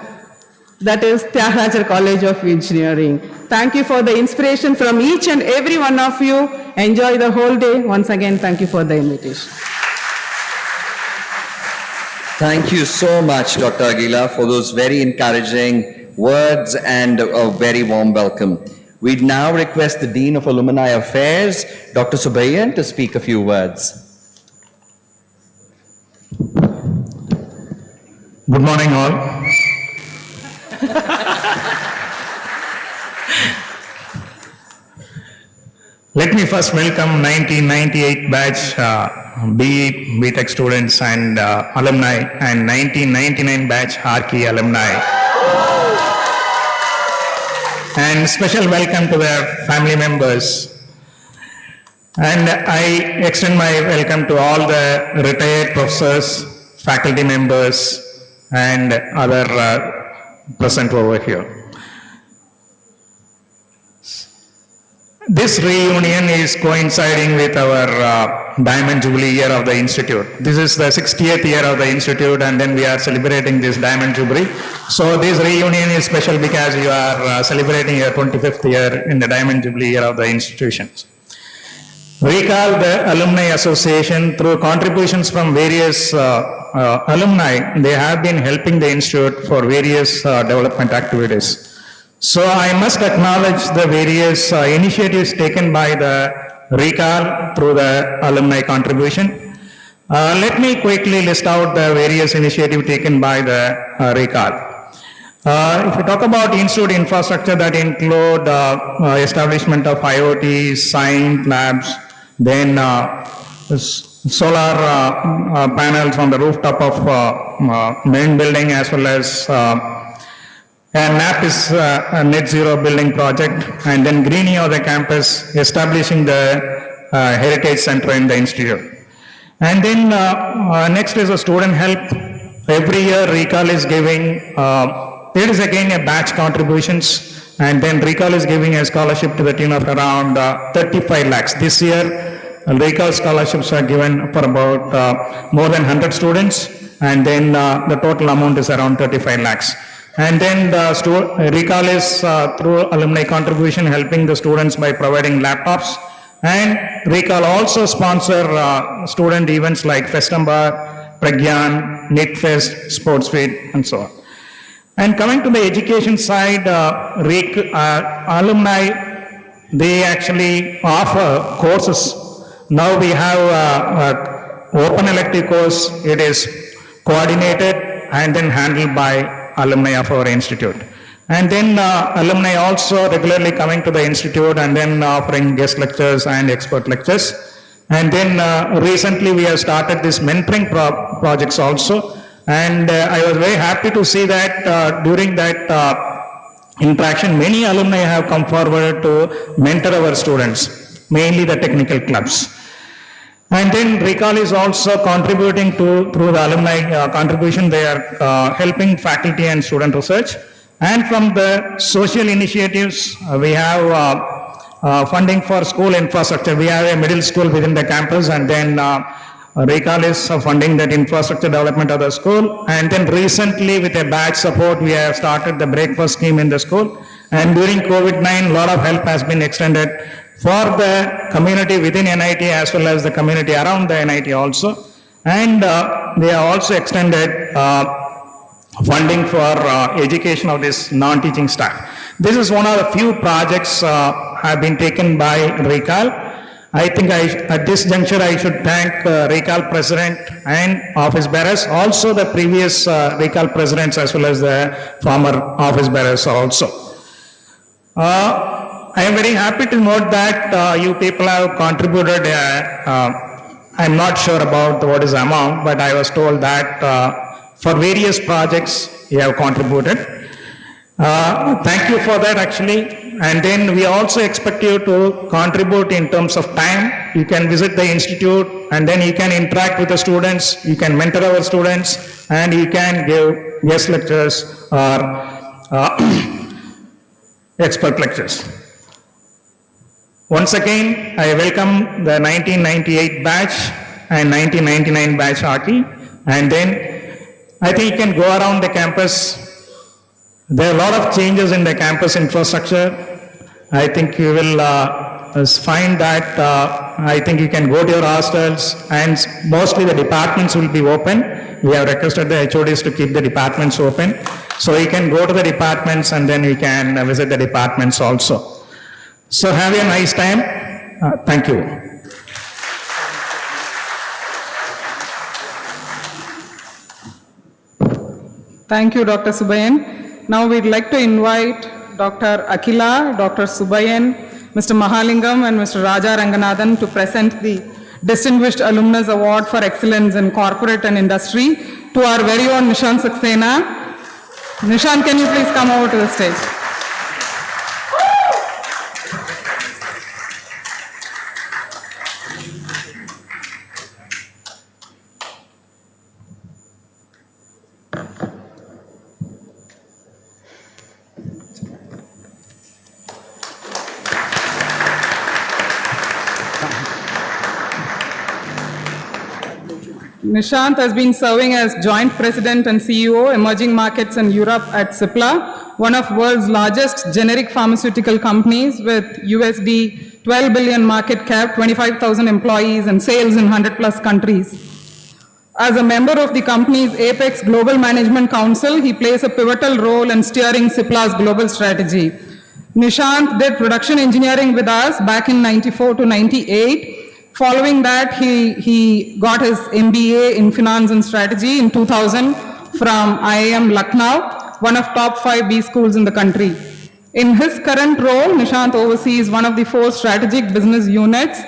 that is Tyagarajar College of Engineering. Thank you for the inspiration from each and every one of you. Enjoy the whole day. Once again, thank you for the invitation. Thank you so much, Dr. Aguila, for those very encouraging words and a very warm welcome. We now request the Dean of Alumni Affairs, Dr. Subayyan, to speak a few words. Good morning, all. Let me first welcome 1998 batch BE, BTech students and alumni, and 1999 batch RKE alumni. And special welcome to their family members. And I extend my welcome to all the retired professors, faculty members, and other present over here. This reunion is coinciding with our Diamond Jubilee year of the Institute. This is the 60th year of the Institute, and then we are celebrating this Diamond Jubilee. So this reunion is special because you are celebrating your 25th year in the Diamond Jubilee year of the institutions. RECAL, the Alumni Association, through contributions from various alumni, they have been helping the Institute for various development activities. So I must acknowledge the various initiatives taken by the RECAL through the alumni contribution. Let me quickly list out the various initiatives taken by the RECAL. If we talk about institute infrastructure, that include establishment of IoT, science labs, then solar panels on the rooftop of main building, as well as and NAP is a net zero building project, and then greening of the campus, establishing the heritage center in the institute. And then next is a student help. Every year RECAL is giving, there is again a batch contributions, and then RECAL is giving a scholarship to the tune of around 35 lakhs. This year RECAL scholarships are given for about more than 100 students, and then the total amount is around 35 lakhs. And then the RECAL is through alumni contribution helping the students by providing laptops. And RECAL also sponsor student events like Festambar, Pragyan, NIT Fest, Sports Fit, and so on. And coming to the education side, alumni, they actually offer courses. Now we have open elective course. It is coordinated and then handled by alumni of our institute. And then alumni also regularly coming to the institute and then offering guest lectures and expert lectures. And then recently we have started this mentoring projects also. And I was very happy to see that during that interaction, many alumni have come forward to mentor our students, mainly the technical clubs. And then RECAL is also contributing through the alumni contribution, they are helping faculty and student research. And from the social initiatives, we have funding for school infrastructure. We have a middle school within the campus, and then RECAL is funding that infrastructure development of the school. And then recently with a batch support, we have started the breakfast scheme in the school. And during COVID-19, a lot of help has been extended for the community within NIT as well as the community around the NIT also. And they have also extended funding for education of this non-teaching staff. This is one of the few projects have been taken by RECAL. I think at this juncture I should thank RECAL President and Office Bearers, also the previous RECAL Presidents as well as the former Office Bearers also. I am very happy to note that you people have contributed, I'm not sure about what is the amount, but I was told that for various projects you have contributed. Thank you for that actually. And then we also expect you to contribute in terms of time. You can visit the institute and then you can interact with the students, you can mentor our students, and you can give guest lectures or expert lectures. Once again, I welcome the 1998 batch and 1999 batch Aki. And then I think you can go around the campus. There are a lot of changes in the campus infrastructure. I think you will find that I think you can go to your hostels, and mostly the departments will be open. We have requested the HODs to keep the departments open. So you can go to the departments and then you can visit the departments also. So have a nice time. Thank you. Thank you, Dr. Subayan. Now we'd like to invite Dr. Akila, Dr. Subayan, Mr. Mahalingam, and Mr. Raja Ranganathan to present the Distinguished Alumnus Award for Excellence in Corporate and Industry to our very own Nishant Saxena. Nishant, can you please come over to the stage? Nishant has been serving as Joint President and CEO, Emerging Markets in Europe at Cipla, one of the world's largest generic pharmaceutical companies with USD 12 billion market cap, 25,000 employees and sales in 100+ countries. As a member of the company's Apex Global Management Council, he plays a pivotal role in steering Cipla's global strategy. Nishant did production engineering with us back in 94 to 98. Following that, he got his MBA in Finance and Strategy in 2000 from IIM Lucknow, one of top 5 B schools in the country. In his current role, Nishant oversees one of the 4 strategic business units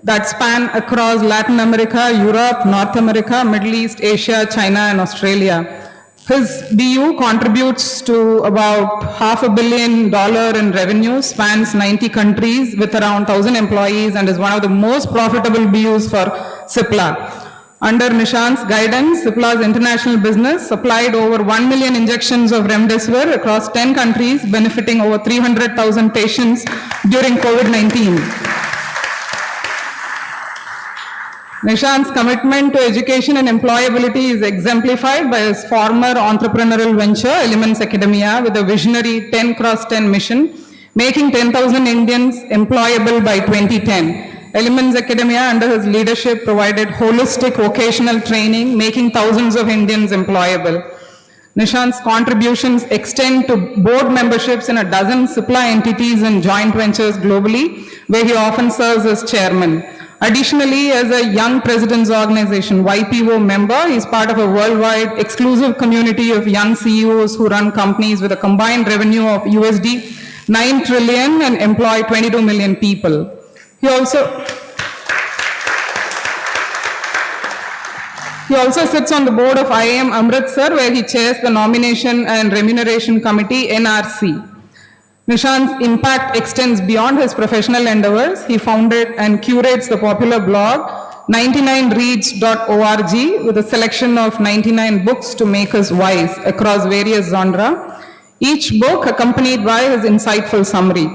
that span across Latin America, Europe, North America, Middle East, Asia, China, and Australia. His BU contributes to about $500 million in revenue, spans 90 countries with around 1,000 employees, and is one of the most profitable BUs for Cipla. Under Nishant's guidance, Cipla's international business supplied over 1 million injections of remdesivir across 10 countries, benefiting over 300,000 patients during COVID-19. Nishant's commitment to education and employability is exemplified by his former entrepreneurial venture, Elements Academia, with a visionary 10x10 mission, making 10,000 Indians employable by 2010. Elements Academia, under his leadership, provided holistic vocational training, making thousands of Indians employable. Nishant's contributions extend to board memberships in a dozen supply entities and joint ventures globally, where he often serves as chairman. Additionally, as a Young Presidents Organization YPO member, he is part of a worldwide exclusive community of young CEOs who run companies with a combined revenue of USD 9 trillion and employ 22 million people. He also sits on the board of IIM Amritsar, where he chairs the Nomination and Remuneration Committee, NRC. Nishant's impact extends beyond his professional endeavors. He founded and curates the popular blog 99reads.org with a selection of 99 books to make us wise across various genres, each book accompanied by his insightful summary.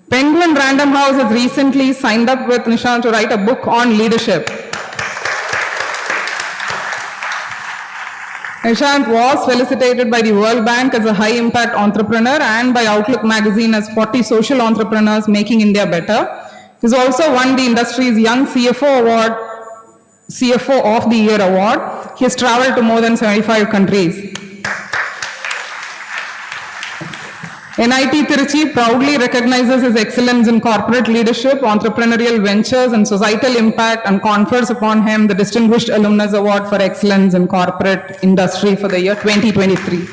Penguin Random House has recently signed up with Nishant to write a book on leadership. Nishant was felicitated by the World Bank as a high-impact entrepreneur and by Outlook magazine as 40 social entrepreneurs making India better. He has also won the industry's Young CFO Award, CFO of the Year Award. He has traveled to more than 75 countries. NIT Tiruchi proudly recognizes his excellence in corporate leadership, entrepreneurial ventures, and societal impact, and confers upon him the Distinguished Alumnus Award for Excellence in Corporate Industry for the year 2023.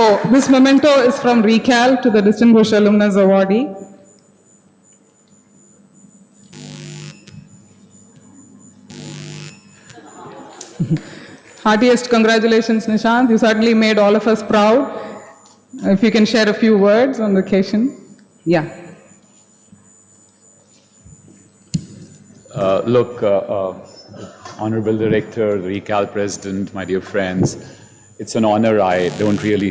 Oh, this memento is from RECAL to the Distinguished Alumnus Awardee. Heartiest congratulations, Nishant. You certainly made all of us proud. If you can share a few words on the occasion. Yeah. Honorable Director, the RECAL President, my dear friends, it's an honor I don't really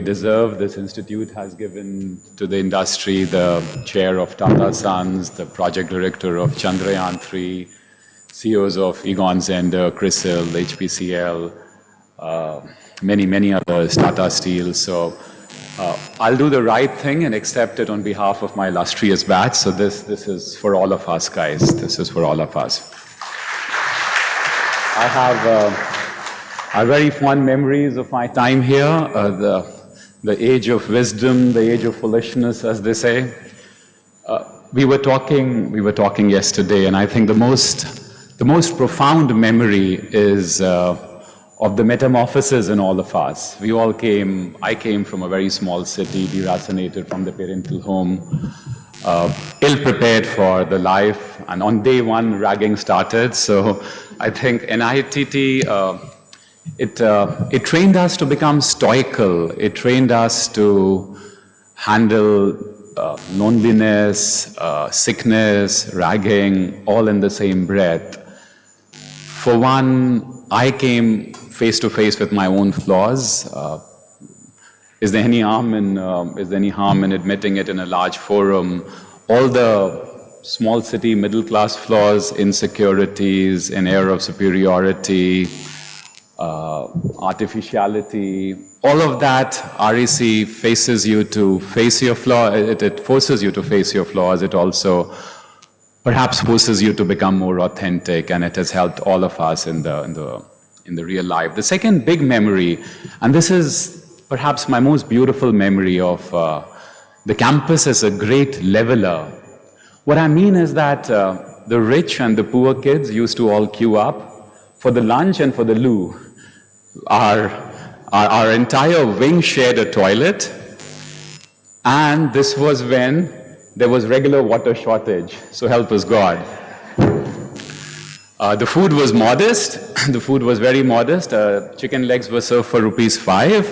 deserve. This institute has given to the industry the chair of Tata Sons, the project director of Chandrayaan-3, CEOs of Egon Zehnder, CRISIL, HPCL, many others, Tata Steel. So I'll do the right thing and accept it on behalf of my illustrious batch. So this is for all of us, guys. This is for all of us. I have very fond memories of my time here, the age of wisdom, the age of foolishness, as they say. We were talking yesterday, and I think the most profound memory is of the metamorphosis in all of us. I came from a very small city, deracinated from the parental home, ill-prepared for the life, and on day one, ragging started. So I think NITT, it trained us to become stoical. It trained us to handle loneliness, sickness, ragging, all in the same breath. For one, I came face to face with my own flaws. Is there any harm in admitting it in a large forum? All the small city middle class flaws, insecurities, an air of superiority, artificiality, all of that, REC faces you to face your flaw. It forces you to face your flaws. It also perhaps forces you to become more authentic, and it has helped all of us in the real life. The second big memory, and this is perhaps my most beautiful memory of the campus as a great leveler. What I mean is that the rich and the poor kids used to all queue up for the lunch and for the loo. Our entire wing shared a toilet, and this was when there was regular water shortage, so help us God. The food was modest, the food was very modest. Chicken legs were served for ₹5.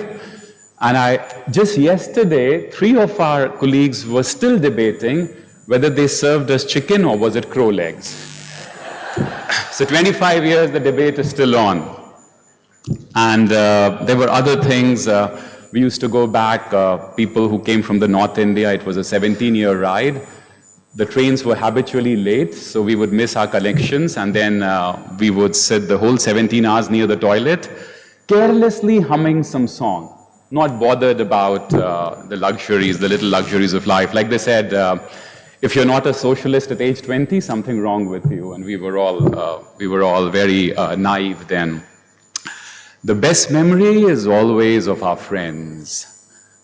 And just yesterday, 3 of our colleagues were still debating whether they served us chicken or was it crow legs. So 25 years, the debate is still on. And there were other things. We used to go back, people who came from the North India, it was a 17-year ride. The trains were habitually late, so we would miss our collections, and then we would sit the whole 17 hours near the toilet, carelessly humming some song, not bothered about the luxuries, the little luxuries of life. Like they said, if you're not a socialist at age 20, something wrong with you, and we were all very naive then. The best memory is always of our friends.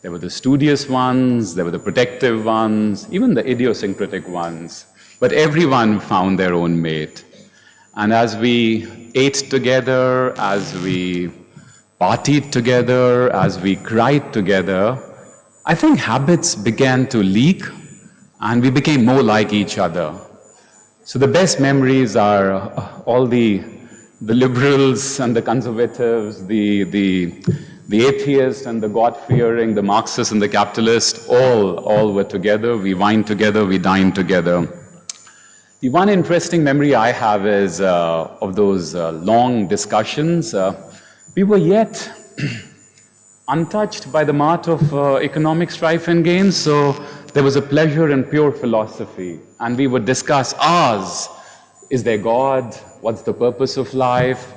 There were the studious ones, there were the protective ones, even the idiosyncratic ones. But everyone found their own mate. And as we ate together, as we partied together, as we cried together, I think habits began to leak and we became more like each other. So the best memories are all the liberals and the conservatives, the atheists and the God-fearing, the Marxists and the capitalists, all were together. We wined together, we dined together. The one interesting memory I have is of those long discussions. We were yet untouched by the mart of economic strife and gain, so there was a pleasure in pure philosophy. And we would discuss ours. Is there God? What's the purpose of life?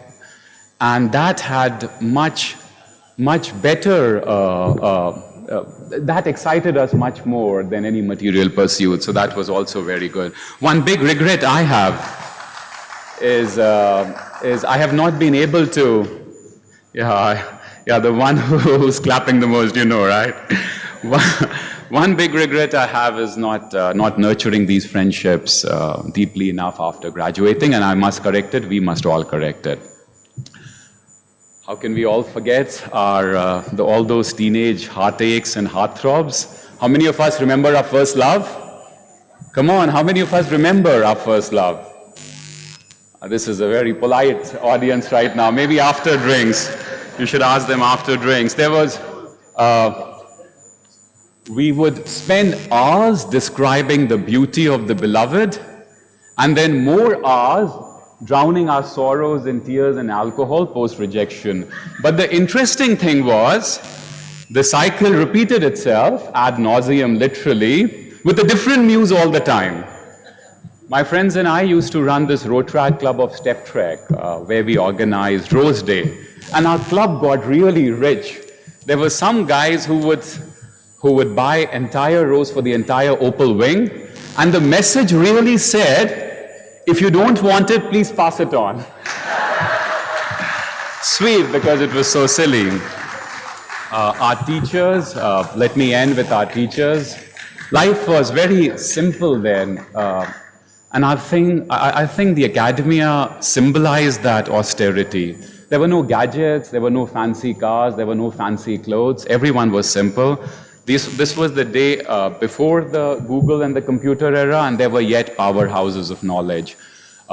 And that had much better, that excited us much more than any material pursuit. So that was also very good. One big regret I have is I have not been able to, the one who's clapping the most, you know, right? One big regret I have is not nurturing these friendships deeply enough after graduating, and I must correct it. We must all correct it. How can we all forget all those teenage heartaches and heartthrobs? How many of us remember our first love? Come on, how many of us remember our first love? This is a very polite audience right now. Maybe after drinks. You should ask them after drinks. There was... we would spend hours describing the beauty of the beloved, and then more hours drowning our sorrows in tears and alcohol post-rejection. But the interesting thing was, the cycle repeated itself ad nauseum, literally, with a different muse all the time. My friends and I used to run this road track club of Step Trek, where we organized Rose Day. And our club got really rich. There were some guys who would buy entire rows for the entire Opal wing, and the message really said, if you don't want it, please pass it on. Sweet, because it was so silly. Our teachers, let me end with our teachers. Life was very simple then, and I think the academia symbolized that austerity. There were no gadgets, there were no fancy cars, there were no fancy clothes. Everyone was simple. This was the day before the Google and the computer era, and there were yet powerhouses of knowledge,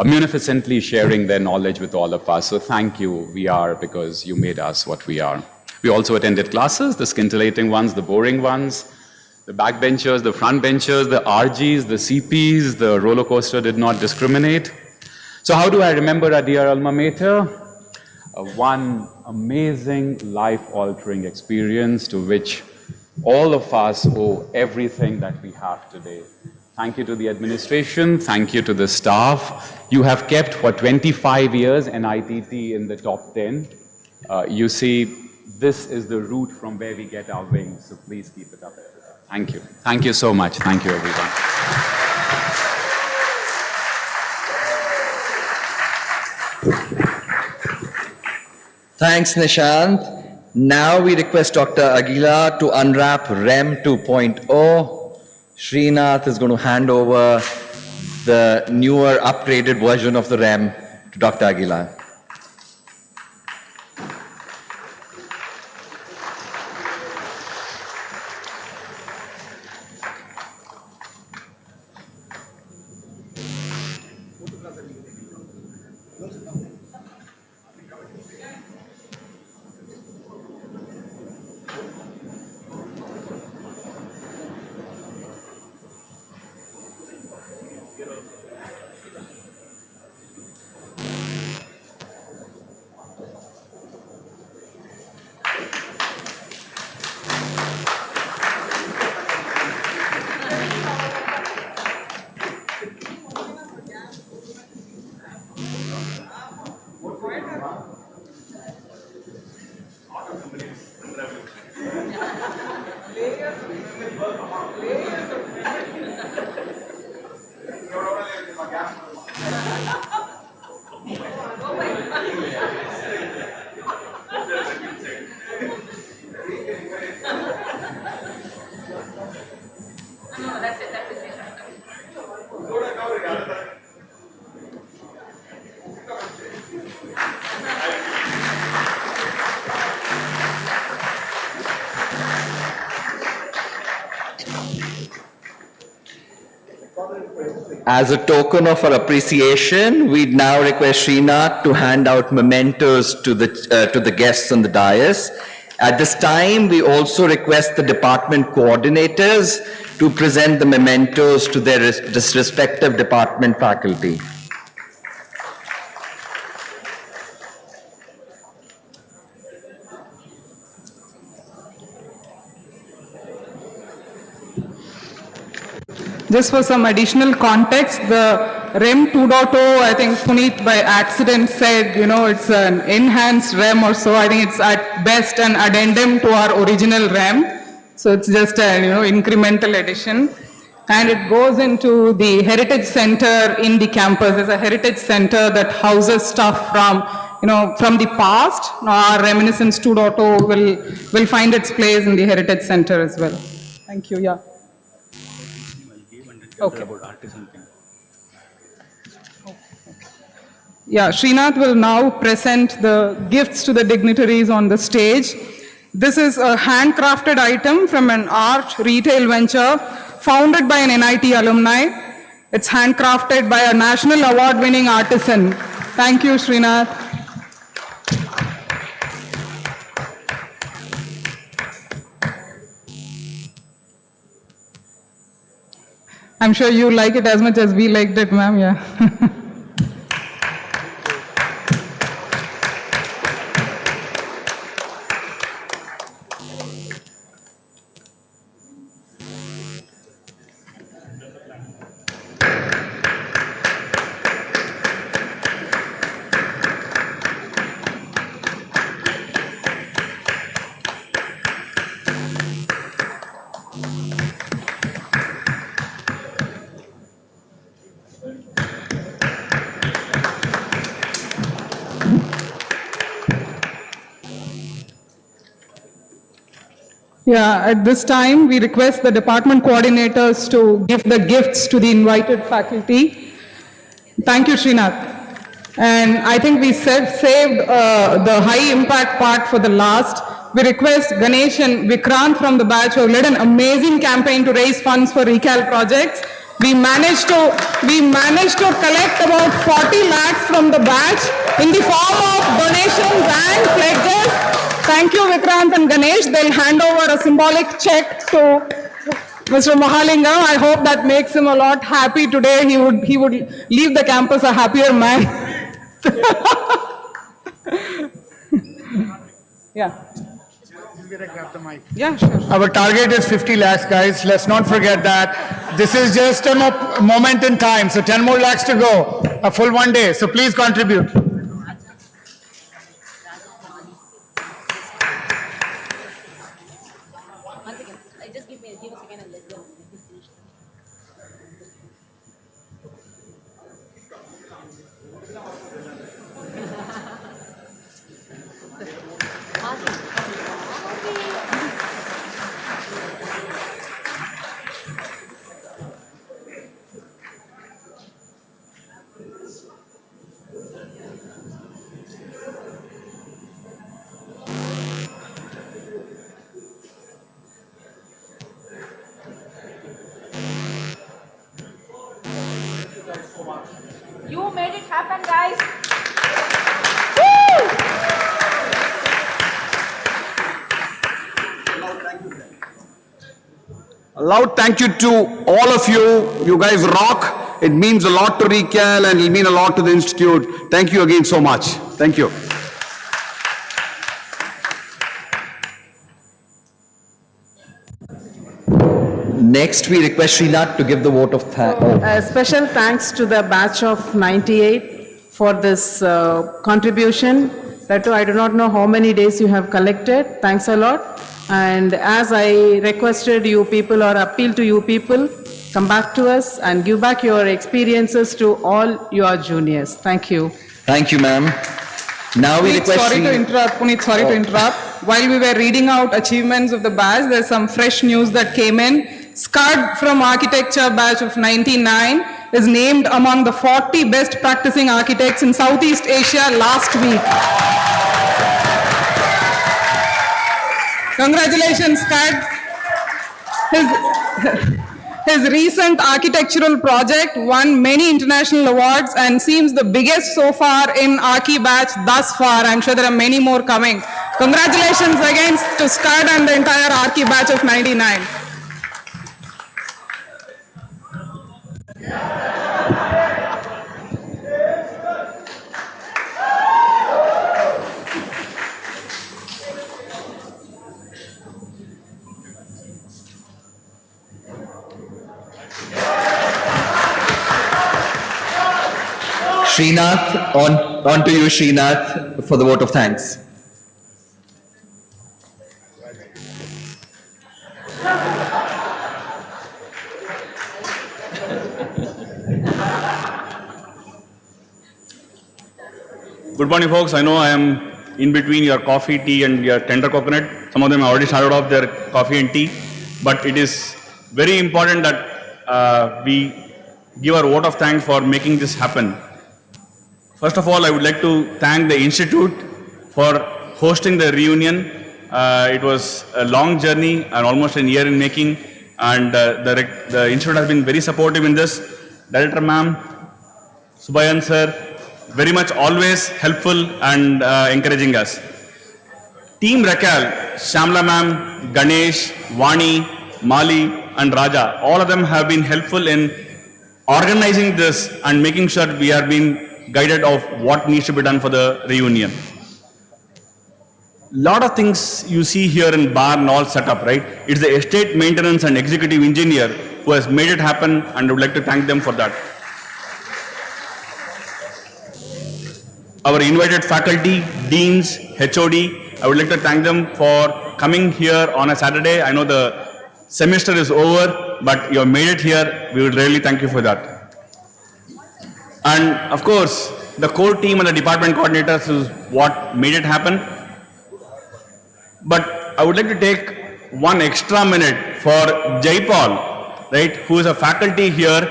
munificently sharing their knowledge with all of us. So thank you, we are, because you made us what we are. We also attended classes, the scintillating ones, the boring ones, the backbenchers, the frontbenchers, the RGs, the CPs, the roller coaster did not discriminate. So how do I remember our dear alma mater? One amazing life-altering experience to which all of us owe everything that we have today. Thank you to the administration, thank you to the staff. You have kept for 25 years NITT in the top 10. You see, this is the route from where we get our wings, so please keep it up. Thank you. Thank you so much. Thank you, everyone. Thanks, Nishant. Now we request Dr. Aguila to unwrap REM 2.0. Srinath is going to hand over the newer, upgraded version of the REM to Dr. Aguila. As a token of our appreciation, we now request Srinath to hand out mementos to the guests on the dais. At this time, we also request the department coordinators to present the mementos to their respective department faculty. Just for some additional context, the REM 2.0, I think Puneet by accident said, it's an enhanced REM or so. I think it's at best an addendum to our original REM. So it's just an incremental addition. And it goes into the Heritage Center in the campus. There's a Heritage Center that houses stuff from the past. Our Reminiscence 2.0 will find its place in the Heritage Center as well. Thank you. Yeah. Okay. Yeah, Srinath will now present the gifts to the dignitaries on the stage. This is a handcrafted item from an art retail venture founded by an NIT alumni. It's handcrafted by a national award-winning artisan. Thank you, Srinath. I'm sure you like it as much as we liked it, ma'am. Yeah. Yeah, at this time, we request the department coordinators to give the gifts to the invited faculty. Thank you, Srinath. And I think we saved the high impact part for the last. We request Ganesh and Vikrant from the batch who have led an amazing campaign to raise funds for RECAL projects. We managed to collect about 40 lakhs from the batch in the form of donations and pledges. Thank you, Vikrant and Ganesh. They'll hand over a symbolic check to Mr. Mahalingam, I hope that makes him a lot happy today. He would leave the campus a happier man. Yeah. Yeah, sure. Our target is 50 lakhs, guys. Let's not forget that. This is just a moment in time. So 10 more lakhs to go. A full 1 day. So please contribute. You made it happen, guys. A loud thank you to all of you. You guys rock. It means a lot to RECAL and it will mean a lot to the Institute. Thank you again so much. Thank you. Next, we request Srinath to give the vote of thanks. Special thanks to the batch of 98 for this contribution. That too, I do not know how many days you have collected. Thanks a lot. And as I requested you people or appeal to you people, come back to us and give back your experiences to all your juniors. Thank you. Thank you, ma'am. Now we request Sorry to interrupt, Puneet, sorry to interrupt. While we were reading out achievements of the batch, there's some fresh news that came in. Scud from Architecture batch of 99 is named among the 40 best practicing architects in Southeast Asia last week. Congratulations, Scud. His recent architectural project won many international awards and seems the biggest so far in Archi batch thus far. I'm sure there are many more coming. Congratulations again to Scud and the entire Archi batch of 99. Srinath, on to you, Srinath, for the vote of thanks. Good morning, folks. I know I am in between your coffee, tea, and your tender coconut. Some of them have already started off their coffee and tea. But it is very important that we give our vote of thanks for making this happen. First of all, I would like to thank the Institute for hosting the reunion. It was a long journey and almost a year in making, and the Institute has been very supportive in this. Director ma'am, Subayan sir, very much always helpful and encouraging us. Team RECAL, Shamla ma'am, Ganesh, Vani, Mali and Raja, all of them have been helpful in organizing this and making sure we are being guided of what needs to be done for the reunion. Lot of things you see here in bar and all set up, right? It's the estate maintenance and executive engineer who has made it happen, and I would like to thank them for that. Our invited faculty, deans, HOD, I would like to thank them for coming here on a Saturday. I know the semester is over, but you have made it here. We would really thank you for that. And of course, the core team and the department coordinators is what made it happen. But I would like to take one extra minute for Jaipal, right, who is a faculty here.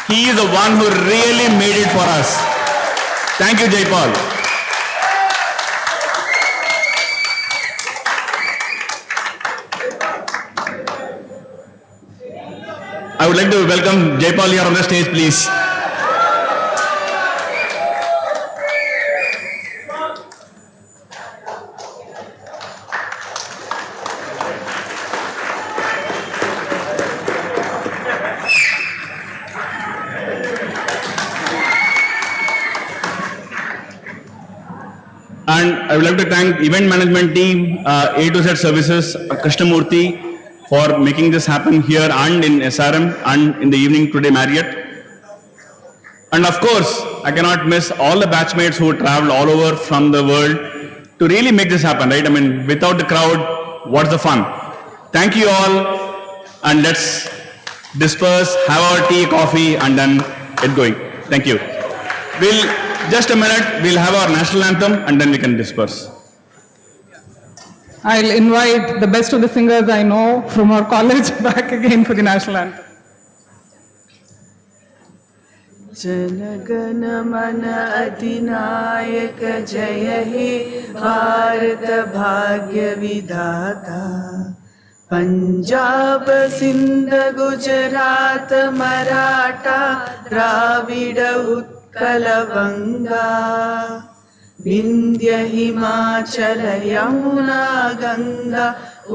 He is the one who really made it for us. Thank you, Jaipal. I would like to welcome Jaipal here on the stage, please. And I would like to thank event management team, A to Z Services, Krishnamurthy, for making this happen here and in SRM and in the evening today Marriott. And of course, I cannot miss all the batchmates who traveled all over from the world to really make this happen, right? I mean, without the crowd, what's the fun? Thank you all, and let's disperse, have our tea, coffee, and then get going. Thank you. Just a minute, we'll have our national anthem, and then we can disperse. I'll invite the best of the singers I know from our college back again for the national anthem. जनगण मन अधिनायक जय हे भारत भाग्य विधाता पंजाब सिंध गुजरात मराठा द्राविड उत्कल बंगा विंध्य हिमाचल यमुना गंगा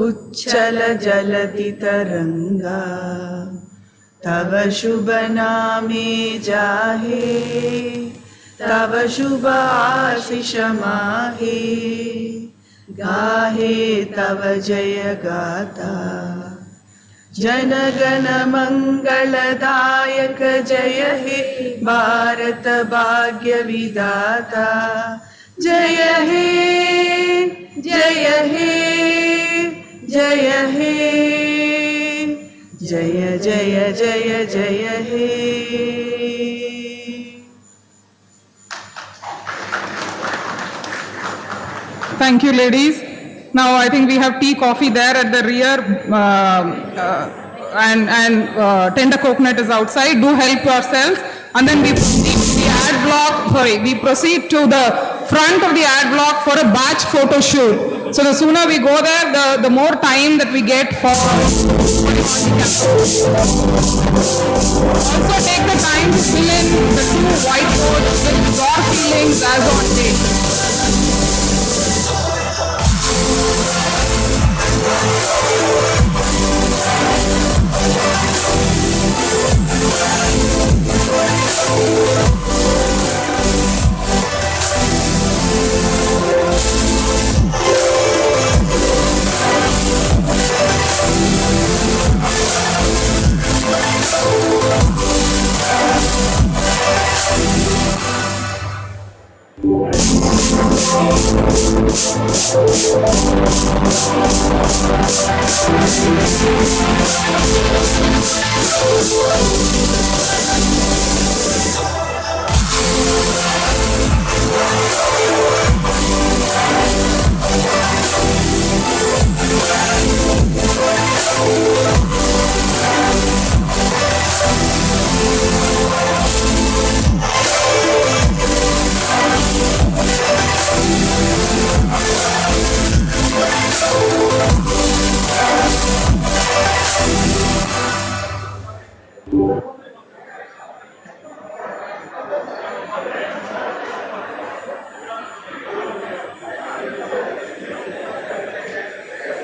उच्चल जलधि तरंगा तव शुभ नामे जाहे तव शुभ आशीष माहे गाहे तव जय गाथा जनगण मंगलदायक जय हे भारत भाग्य विधाता जय हे जय हे जय हे जय जय जय जय हे. Thank you, ladies. Now I think we have tea, coffee there at the rear, and tender coconut is outside. Do help yourselves, and then we proceed to the ad block. We proceed to the front of the ad block for a batch photo shoot. So the sooner we go there, the more time that we get for. Also take the time to fill in the 2 whiteboards with your feelings as on date.